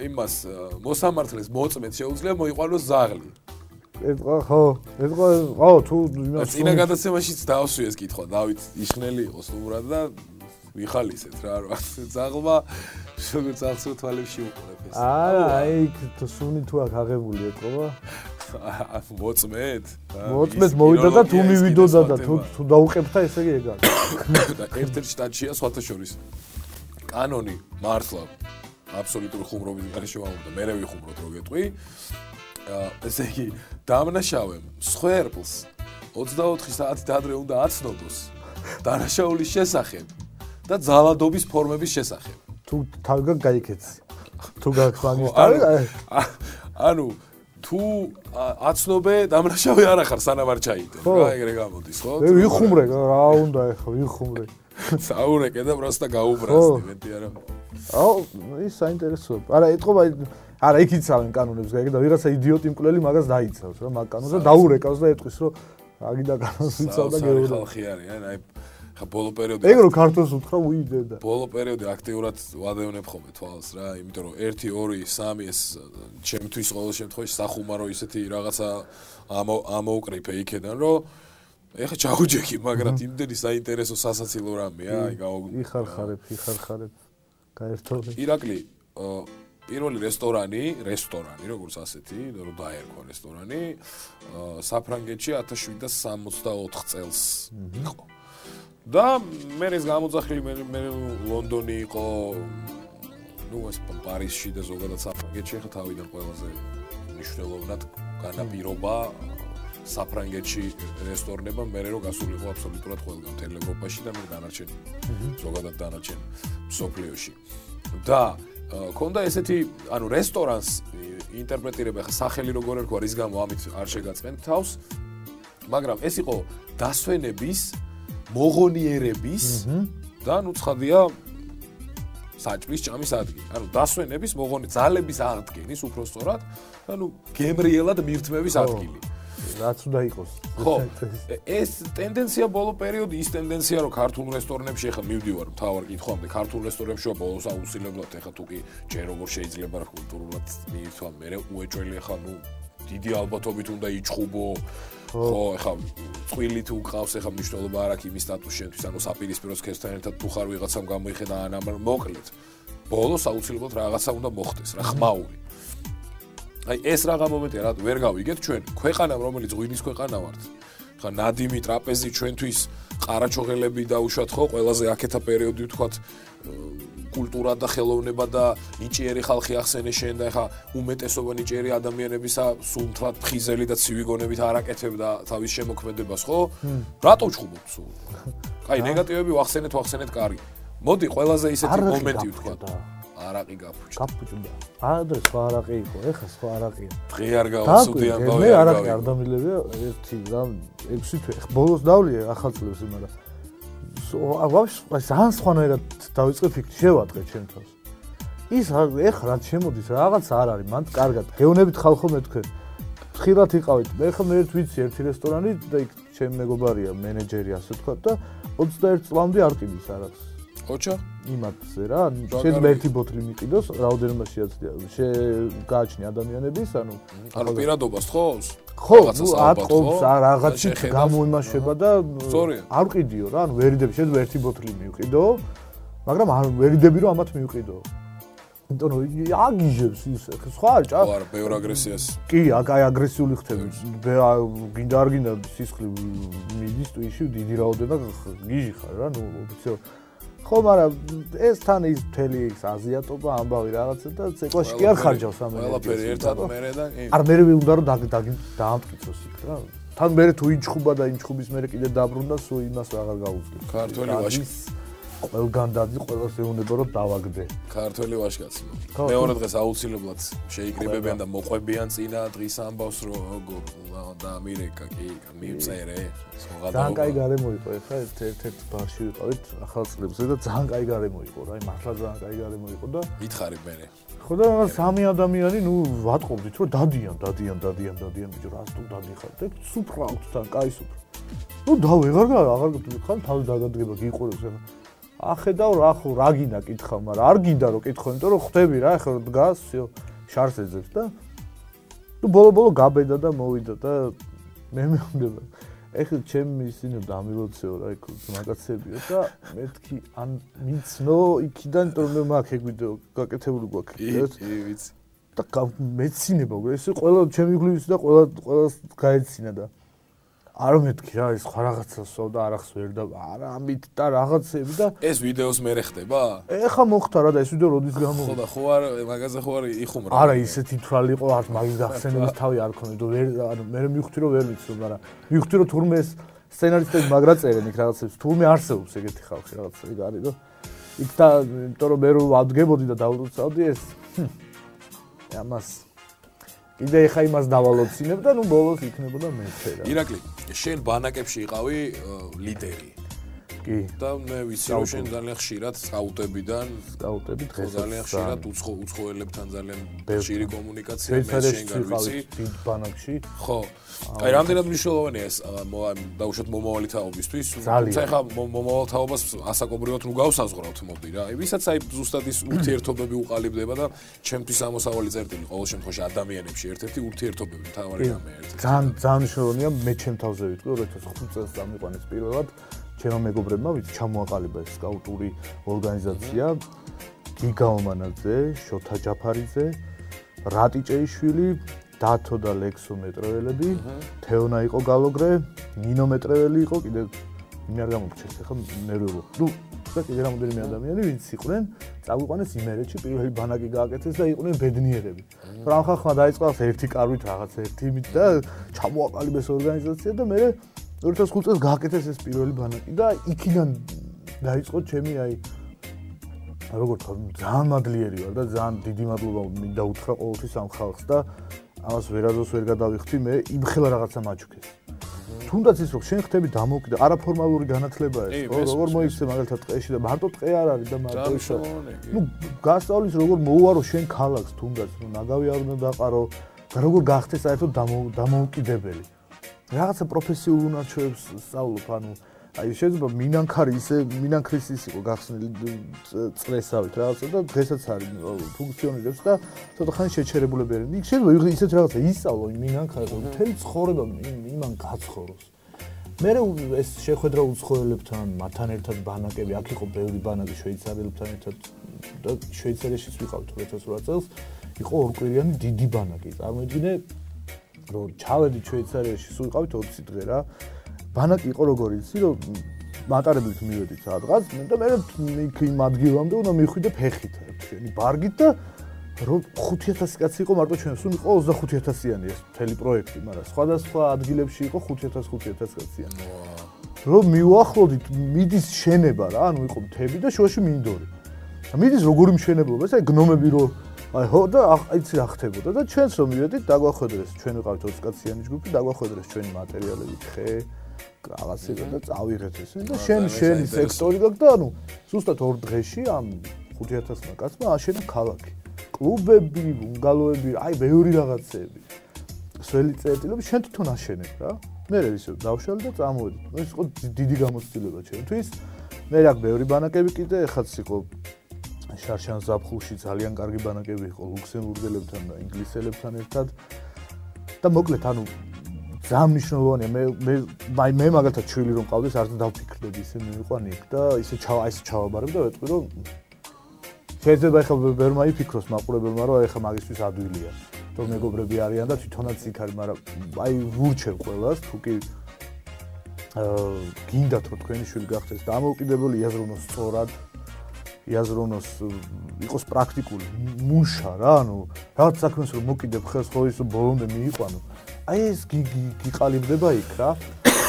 იმას მოსამართლეს მოწმეთ შეუძლია მოიყვანოს ზაღლი. ეთყო ხო თუ იმას წინა გადაცემაშიც დავსვი ეს კითხვა დავით იშნელი იყოს უბრალოდ და მიხალისეთ რა რა ზაღლმა როგორც ახსოვ თვალებში უყურებს. არა, აი თუ სუნი თუ აქ აღებული ეთყობა. მოწმეთ მოვიდა და თუ მივიდოდა და თუ დაუყებდა ესე იგი ეგ არის. და ერთ-ერთ შტატშია სხვათა შორის კანონი მართლა აბსოლუტური ხუმრობის გარეშე ვამბობ და მე ვიხუმროთ რო გეტყვი. ესე იგი დამნაშავემ სხერბლს 24 საათით ადრე უნდა აცნოდოს დანაშაულის შესახებ და ძალადობის ფორმების შესახებ. თუ თავგან გაიქეცი. თუ გაქვს მაგის თავი ანუ თუ აცნობე დამნაშავე არ ახარ სანამ არ ჩაიდე. რა ეგრე გამოდის ხო? მე ვიხუმრე რა უნდა ეხა ვიხუმრე. საურეკე და პროსტა გაუბრასდი მეტი არა. აუ ის საინტერესოა. არა ეთყობა არა იქ იცავენ კანონებს გაიგე და ვიღაცა იდიოტი მკვლელი მაგას დაიცავს რა მაგ კანონს და დაურეკავს და ეტყვის რომ აგიდა კანონს იცავ და გეუბნები. ხალხი არის აი ხა ბოლო პერიოდი ეგ რო ქართულს უთხრა უიდე და ბოლო პერიოდი აქტიურად ვადევნებ ხოლმე თვალს რა იმიტომ რომ 1 2 3 ეს ჩემთვის ყოველ შემთხვევაში სახუმარო ისეთი რაღაცა ამოუკრიფე იქიდან რომ ეხა ჩაუჯექი მაგრამ იმდენი საინტერესო სასაცილო რამეა აი იხარხარებ გაერთობ ირაკლი პირველი რესტორანი როგორც ასეთი რომ დაერქვა რესტორანი საფრანგეთში 1764 წელს იყო და მე ეს გამოძახილი მე ლონდონი იყო ნუ ეს პარიზში და ზოგადად საფრანგეთში ხა თავიდან ყველაზე მნიშვნელოვნად განაპირობა საფრანგეთში რესტორნებმა მე რო გასულიყო აბსოლუტურად ყველგან მთელ ევროპაში და მე დანარჩენი ზოგადად დანარჩენი მსოფლიოში და ქონდა ესეთი ანუ რესტორანს ინტერპრეტირება ხა სახელი როგორ ერქვა რის გამო ამით არ შეგაწყენ თავს მაგრამ ეს იყო დასვენების მოღონიერების და ნუ ცხადია საჭმლის ჭამის ადგილი. ანუ დასვენების ძალების აღდგენის უფრო სწორად, ანუ გემრიელად მირთმევის ადგილი. რაც უნდა იყოს. ხო. ეს ტენდენცია ბოლო პერიოდი ის ტენდენცია რომ ქართულ რესტორნებში ახლა მივდივარ მთავარ კითხვამდე ქართულ რესტორნებში ბოლოს აუცილებლად ახლა თუ კი ჯერ როგორ შეიძლება რა კულტურულად მირთვა მე უეჭველი ახლა ნუ დიდი ალბათობით უნდა იჩხუბო ხო ახლა წვილი თუ ყავს ახლა მნიშვნელობა არ აქვს იმის სტატუსს შენთვის ანუ საპირისპირო სქესთან ერთად თუ ხარ ვიღაცამ გამოიხედა ან ამ მოკლედ ბოლოს აუცილებლად რაღაცა უნდა მოხდეს რა ხმაური აი ეს რაღა მომენტია რა ვერ გავიგეთ ჩვენ ქვეყანა რომელიც ღვინის ქვეყანა ვართ ხა ნადიმი ტრაპეზი ჩვენთვის ყარაჩოღელები დაუშვათ ხო ყველაზე აქეთა პერიოდი ვთქვათ კულტურა და ხელოვნება და ნიჭიერი ხალხი ახსენე შენ და ხა უმეტესობა ნიჭიერი ადამიანებისა სულ თვათ ხიზელი და ცივი გონებით არ აკეთებდა თავის შემოქმედებას ხო რატო ჩხუბობ სულ კაი ნეგატივები ვახსენეთ კარგი მოდი ყველაზე ისეთი მომენტი ვთქვათ არაყი გაფუჭდა ადრე სხვა არაყი იყო ეხა სხვა არაყია დღე არ გავასუდი ამბავი მე არაყი არ დამილებია ერთი რა 6 თვე ბოლოს დავლია ახალწლებს იმადა ძალიან სხვანაირად დავიწყე ფიქრი შევატყე ჩემ თავს ის ეხლა რაც შემოდის რაღაც არ არის მან კარგად გეუნებით ხალხო მე თქვენ ხილად იყავით მე ხომ ერთ ვიცი ერთი რესტორანი და იქ ჩემ მეგობარია მენეჯერი ასე თქვა და 21 წლამდე არ ყიდის რაღაც ხოჩა? იმათზე რა, შეიძლება ერთი ბოთლი მიყიდოს, რაოდენობა შეაცდია. გააჩნია ადამიანების, ანუ პირადობას თხოვს? ხო, ატყობს რაღაცით გამოიმაშება და არ ყიდიო რა, ვერიდები შეიძლება ერთი ბოთლი მივყიდო, მაგრამ არ ვერიდები რომ ამათ მივყიდო. იმიტომ რომ აგიჟებს ის სხვა ჭა. ხო, არა, ბევრ აგრესიას. კი, აი აგრესიული ხდება. გინდა არ გინდა სისხლი მიდის ტვიში დიდი რაოდენობა გიჟი ხარ რა, ოფიციალ. ხო, მაგრამ ეს თან ის მთელი აზიატობა ამბავი რაღაცა და ცეკვაში კი არ ხარჯავს ამ ენერგიას. ყველაფერი ერთად მერე და არ მერე უნდა რომ დაამტკიცოს იქ რა. თან მერე თუ ინჩხუბა და ინჩხუბის მერე კიდე დაბრუნდა, სულ იმას აღარ გაუძლებს. ქართველი ვაშკაცი. ყველგან დაძი ყველას ეუნება რომ დავაგდე. ქართველი ვაშკაცი. მეორე დღეს აუცილებლად შეიკრიბებიან და მოყვებიან წინა დღის ამბავს რომ და მირეკა კი მივწერე. ძალიან კაი გარემო იყო ეხლა ერთ-ერთ ბარში ვიყავით ახალ წლებზე და ძალიან კაი გარემო იყო რა, მართლა ძალიან კაი გარემო იყო და მითხარი მერე. ხო და სამი ადამიანი ვატყობდით რომ დადიან ბიჭო რას თუ დადიხარ და სუფრა აქვს თან კაი სუფრა. აღარ ხან თავი დაგადგება გიყურებს ეხლა. ახედავ რა ხო რა გინდა კითხავ, მაგრამ არ გინდა რომ კითხო, იმიტომ რომ ხვდები რა ეხლა დგას, შარს ეძებს და ბოლო გაბედა და მოვიდა და მე მეუბნება ეხლა ჩემი ისინი დამილოცეო რა იქ მაგაცებიო და მეთქი ან მიცნო იქიდან იმიტომ რომ მე მაგ ეგ ვიდეო გაკეთებული გვაქვს კი ვიცი და მეცინება ეს ყველა ჩემი გლუვის და ყველას გაეცინა და არ მეთქი რა ეს სხვა რაღაცასო და არახს ვერ და არა ამით და რაღაცები და ეს ვიდეოს მე ხდება? ეხა მოხდა რა და ეს ვიდეო როდის გამოვიდა? ხო და ხო არ მაგაზე ხო არ იხუმრა? არა ისეთი თვალი იყო არ მაგის გახსენების თავი არ ქონია ვერ ანუ მე მივხვდი რომ ვერ ვიცნობ მაგრამ მივხვდი რომ თურმე ეს სცენარისტები მაგრა წერენ იქ რაღაცებს თურმე არსებობს ეგეთი ხალხი რაღაცა ეგ არის და იქ და იმიტომ რომ მე რო ავდგებოდი და დავუწავდი ეს ამას კიდე ეხა იმას დავალოცინებ და ნუ ბოლოს იქნებოდა მეცე რა. ირაკლი, შენ ბანაკებში იყავი ლიდერი. კი. და მე ვიცი რომ შენ ძალიან ხშირად სკაუტებიდან დღეს ძალიან ხშირად უცხოელებთან ძალიან ხშირი კომუნიკაცია მე შენგან ვიცი. დიდ ბანაკში. ხო. აი რამდენად მნიშვნელოვანია ეს დაუშვათ მომავალი თაობისთვის. თუმცა ეხა მომავალ თაობას ასაკობრივად რო გავსაზღვრავთ მოდი რა. აი ვისაც აი ზუსტად ის ურთიერთობები უყალიბდება და ჩემთვის ამოსავალი წერტილი ყოველ შემთხვევაში ადამიანებში ერთ-ერთი ურთიერთობები მთავარი რამეა ერთ-ერთი. ძალიან მნიშვნელოვანია მე ჩემ თავზე ვიტყვი 2005 წელს წამიყვანეს პირველად ჩემო მეგობრებმა ვიცი ჩამოაყალიბა ეს სკაუტური ორგანიზაცია გიგა ომანაძე, შოთა ჯაფარიძე, რატიჭეიშვილი, დათო და ლექსო მეტრეველები, თეონა იყო გალოგრე, ნინო მეტრეველი იყო, კიდე მე არ გამოგჩეს ახლა ნერვიულო. ნუ და კიდე რამოდენიმე ადამიანი ვინც იყვნენ, წავიყვანეს იმერეთში, პირველი ბანაკი გააკეთეს და იყვნენ ბედნიერები. რამ ხალხმა დაიწყო ერთი კარვით რაღაც ერთი იმით და ჩამოაყალიბეს ორგანიზაცია და მე 2005 წელს გააკეთეს ეს პირველი ბანაკი და იქიდან დაიწყო ჩემი აი როგორ თქვა ძალიან მადლიერი ვარ და ძალიან დიდი მადლობა მინდა უთხრა ყოველთვის ამ ხალხს და ამას ვერადოს ვერ გადავიხდი მე იმხელა რაღაცა მაჩუქეს. თუნდაც ის რომ შენ ხდები დამოუკიდე არაფორმალური განათლებაა ეს ხო როგორ მოიქცე მაგალითად ტყეში და მარტო ტყე არ არის და მარტო ისო ნუ გასწავლის როგორ მოუარო შენ ქალაქს თუნდაც ნუ ნაგავი არ უნდა დაყარო და როგორ გახდე საერთოდ დამოუკიდებელი რაღაცა პროფესიულ უნარჩვევებს სწავლობ ანუ აი შეიძლება მინანქარი ისე მინანქრის ის იყო გახსნილი წრესავით რაღაცა და დღესაც არის ფუნქციონირებს და ცოტა ხანი შეჩერებულებია იქ შეიძლება ისეთ რაღაცა ისწავლო მინანქარი რომ მთელი ცხოვრება იმან გაცხოვროს მე ეს შეხვედრა უცხოელებთან მათთან ერთად ბანაკები აქ იყო ბევრი ბანაკი შვეიცარიელებთან ერთად და შვეიცარიაშიც ვიყავით 2008 წელს იყო ორკვირიანი დიდი ბანაკი წარმოიდგინე რომ ჩავედით შვეიცარიაში სულ ვიყავით 20 დღე რა ბანაკი იყო როგორი იცი რომ მატარებლით მივედით სადღაც და მე იქ იმ ადგილამდე უნდა მივხვიდე ფეხით ჩვენი ბარგით და რომ 5000 კაცი იყო მარტო ჩვენ სულ იყო 25000-იანი ეს მთელი პროექტი მაგრამ სხვადასხვა ადგილებში იყო 5000 კაციანი რომ მივახლოდით მიდის შენება რა ანუ იყო მთები და შუაში მინდორი მიდის როგორი მშენებლობა ეს აი გნომები რო აი ხო და აიცი რა ხდებოდა და ჩვენს რომ მივედით დაგვახვედრეს ჩვენ ვიყავით 20 კაციანი ჯგუფი დაგვახვედრეს ჩვენი მატერიალები ხე რაღაცა და წავიღეთ ეს და შენი სექტორი გაქვს და ანუ ზუსტად 2 დღეში ამ 5000 კაცმა აშენა ქალაქი კლუბები, ბუნგალოები, აი ბევრი რაღაცები. სველი წერტილები შენ თვითონ აშენებ რა. მე ისე დავშალე და წამოვედი. ეს იყო დიდი გამოცდილება ჩემთვის. მე რა ბევრი ბანაკები კიდე ეხაც იყო შარშან ზაფხულში ძალიან კარგი ბანაკები იყო ლუქსემბურგელებთან და ინგლისელებთან ერთად და მოკლედ ანუ ძალიან მნიშვნელოვანია მე მაგალითად ჩვილი რომ ყავდეს არც დავფიქრდები ისე მივიყვანი იქ და ისე ჩავაბარებ და ვეტყვი რომ შეიძლება ეხლა ბევრმა იფიქროს მაყურებელმა რომ ეხლა მაგისთვის ადვილია რომ მეგობრები არიან და თვითონაც იქ არის მაგრამ აი ვურჩევ ყველას თუ კი გინდათ რომ თქვენი შვილი გახდეს დამოუკიდებელი იაზროვნოს სწორად იაზროვნოს იყოს პრაქტიკული მუშა რა ანუ რაღაც საქმეს რომ მოკიდებ ხელს ხო ის ბოლომდე მიიყვანო აი ეს გიყალიბდება იქ რა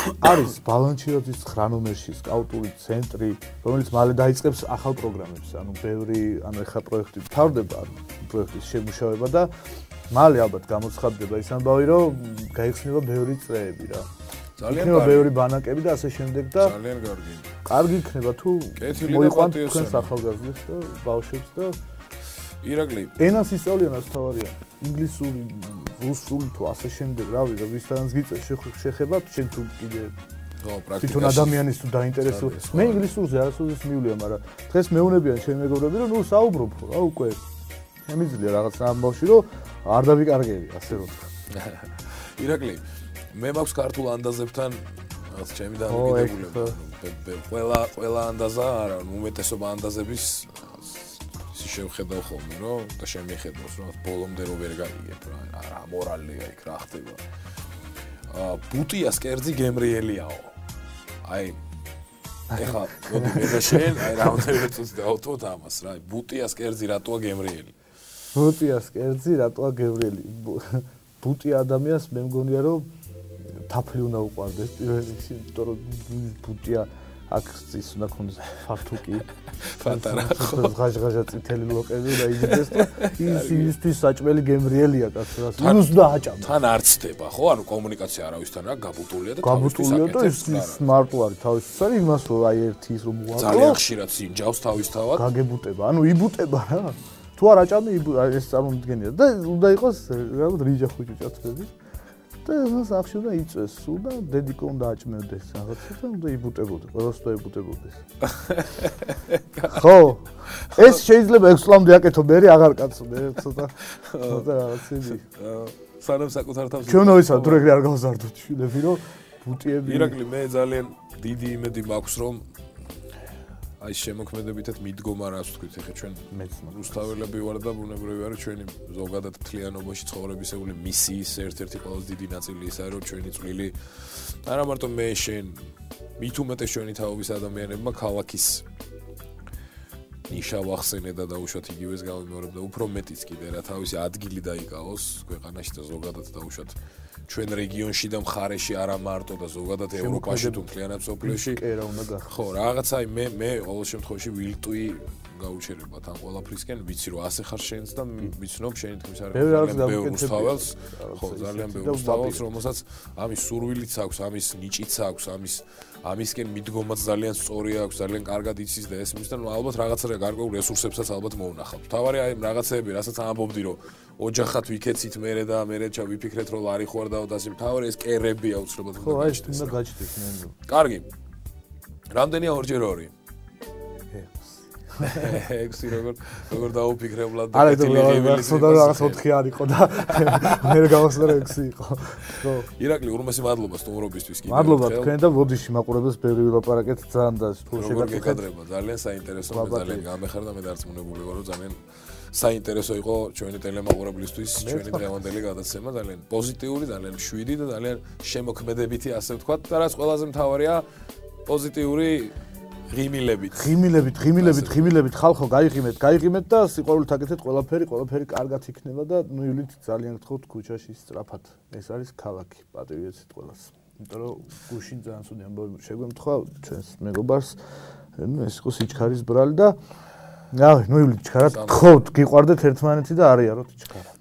არის ბალანჩირაძის 9 ნომერში სკაუტური ცენტრი რომელიც მალე დაიწყებს ახალ პროგრამებს ანუ ბევრი ანუ ეხა პროექტი თავდება პროექტის შემუშავება და მალე ალბათ გამოცხადდება ის ამბავი რომ გაიხსნება ბევრი წრეები რა ძალიან კარგი ბევრი ბანაკები და ასე შემდეგ და ძალიან კარგი კარგი იქნება თუ მოიყვანთ თქვენს ახალგაზრდებს და ბავშვებს და ირაკლი ენას ისწავლიანაც თავარია ინგლისური რუსული თუ ასე შემდეგ რავი და ვისთანაც გიწევს შეხება შენ თუ კიდე თვითონ ადამიანის თუ დაინტერესებული მე ინგლისურზე არასოდეს მივლია მაგრამ დღეს მეუნებიან ჩემი მეგობრები რომ ნუ საუბრობ რა უკვე შემიძლია რაღაც ამბავში რომ არ დავიკარგები ასე რომ ირაკლი მე მაქვს ქართულ ანდაზებთან რაღაც ჩემი დამოკიდებულება ყველა ანდაზა არა უმეტესობა ანდაზების შევხედავ ხოლმე რომ და შემიხედავს რომ ბოლომდე რო ვერ გაიგებ რა მორალია იქ რა ხდება ბუტიას კერძი გემრიელიაო აი ეხლა მოდი მე და შენ აი რამდენიმე წუთი დავთოთ ამას რა ბუტიას კერძი რატოა გემრიელი ბუტიას კერძი რატოა გემრიელი ბუტია ადამიანს მე მგონია რომ თაფლი უნდა უყვარდეს პირველ რიგში იმიტომ რომ ბუტია აქ ის უნდა ქონდეს ფართუკი პატარა ღაჟღაჟა წითელი ლოყები და იგდეს და ისთვის საჭმელი გემრიელია კაცს იმს უნდა აჭამა თან არ ცდება ხო ანუ კომუნიკაცია არავისთან რა გაბუტულია და ის მარტო არის თავისთვის არის იმას რომ აი ერთი ის რომ მოაკლო ძალიან ხშირად სინჯავს თავისთავად გაგებუტება ანუ იბუტება რა თუ არ აჭამე ეს წარმომდგენია და უნდა იყოს რა რიჯა ხუჭი ჭაცბები და ეს ახში უნდა იწვეს სულ და დედიკო უნდა აჭმევდეს რაღაცა და უნდა იბუტებოდეს ყველას უნდა იბუტებოდეს ხო ეს შეიძლება 6 წლამდე აკეთო მე აღარ კაცო მე ცოტა რაღაცები სანამ საკუთარ თავს ჩვენ ვიცავ თუ ეგრე არ გავზარდოთ შვილები რომ ბუტიები ირაკლი მე ძალიან დიდი იმედი მაქვს რომ აი შემოქმედებითად მიდგომა რას ვთქვით ეხლა ჩვენ რუსთაველები ვარ და ბუნებრივი არის ჩვენი ზოგადად მთლიანობაში ცხოვრებისეული მისიის ერთ-ერთი ყველაზე დიდი ნაწილი ის არის რომ ჩვენი წვლილი არა მარტო მე შენ მით უმეტეს ჩვენი თაობის ადამიანებმა ქალაქის ნიშა ვახსენე და დაუშვათ იგივეს გავიმეორებ და უფრო მეტიც კიდე რა თავისი ადგილი დაიკავოს ქვეყანაში და ზოგადად დაუშვათ ჩვენ რეგიონში და მხარეში არა მარტო და ზოგადად ევროპაში თუ მთლიანად სოფლიოში ხო რაღაცა მე ყოველ შემთხვევაში ვილტვი გაუჩერებათ ამ ყველაფრისკენ ვიცი რომ ასე ხარ შენც და ვიცნობ შენი თქმის არის ბევრ რუსთაველს ხო ძალიან ბევრ რუსთაველს რომელსაც ამის სურვილიც აქვს ამის ნიჭიც აქვს ამისკენ მიდგომაც ძალიან სწორი აქვს ძალიან კარგად იცის და ესმის და ალბათ რაღაცა გარკვეულ რესურსებსაც ალბათ მოუნახავთ თავარი აი რაღაცეები რასაც ამბობდი რომ ოჯახად ვიქეცით მერე და მერე ვიფიქრეთ რომ ლარი ხوارდაო და ასე თავარი ეს კერები აუცილებლად ხო აი ეს უნდა გაჩნდეს მე კარგი რამდენია 2x2 ექსი როგორ დაუფიქრებლად და პეტილი სოდა რაღაც 4 არ იყო და მე გავახსნა რომ 6 იყო ხო ირაკლი ურმესი მადლობა სტუმრობისთვის კიდევ მადლობა თქვენ და ბოდიში მაყურებელს ბევრი ვილაპარაკეთ ძალიან და თუ შეგაკეთება ძალიან საინტერესო და ძალიან გამეხარდა მე დარწმუნებული ვარ რომ ძალიან საინტერესო იყო ჩვენი ტელემაყურებლისთვის ჩვენი დღევანდელი გადაცემა ძალიან პოზიტიური ძალიან მშვიდი და ძალიან შემოქმედებითი ასე ვთქვათ და რაც ყველაზე მთავარია პოზიტიური ღიმილებით ხალხო გაიღიმეთ და სიყვარულით აკეთეთ ყველაფერი კარგად იქნება და ნუ ივლით ძალიან გთხოვთ ქუჩაში სწრაფად ეს არის ქალაქი პატივიაცეთ ყველას იმიტომ რომ გუშინ ძალიან ცუდი ამბავი შეგვემთხვა ჩვენს მეგობარს ნუ ეს იყო სიჩქარის ბრალი და რავი ნუ ივლით ჩქარად გთხოვთ გიყვარდეთ ერთმანეთი და არიაროთ ჩქარა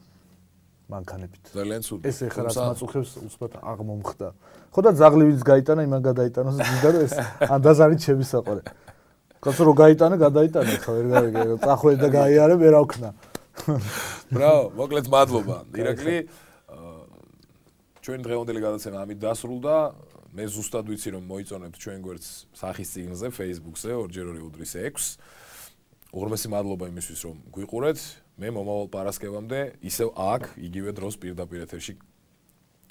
მანქანებით ძალიან ცუდი ეს ეხლა რაც მაწუხებს უცბად აღმომხდა ხო და ზაღლივიც გაიტანა იმან გადაიტანოს გიდა რომ ეს ანდაზარი ჩემი საყურე კაცო რო გაიტანა გადაიტანა ხო ვერ გავიგე წახვედი და გაიარე მე რა ვქნა ბრავო მოკლედ მადლობა ირაკლი ჩვენი დღევანდელი გადაცემა ამით დასრულდა მე ზუსტად ვიცი რომ მოიწონებთ ჩვენ გვერდს სახის წიგნზე Facebook-ზე 2x2 6 ორმესი მადლობა იმისთვის რომ გვიყურეთ მე მომავალ პარასკევამდე ისევ აქ იგივე დროს პირდაპირ ეთერში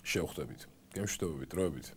შევხვდებით გემშვიდობებით დროებით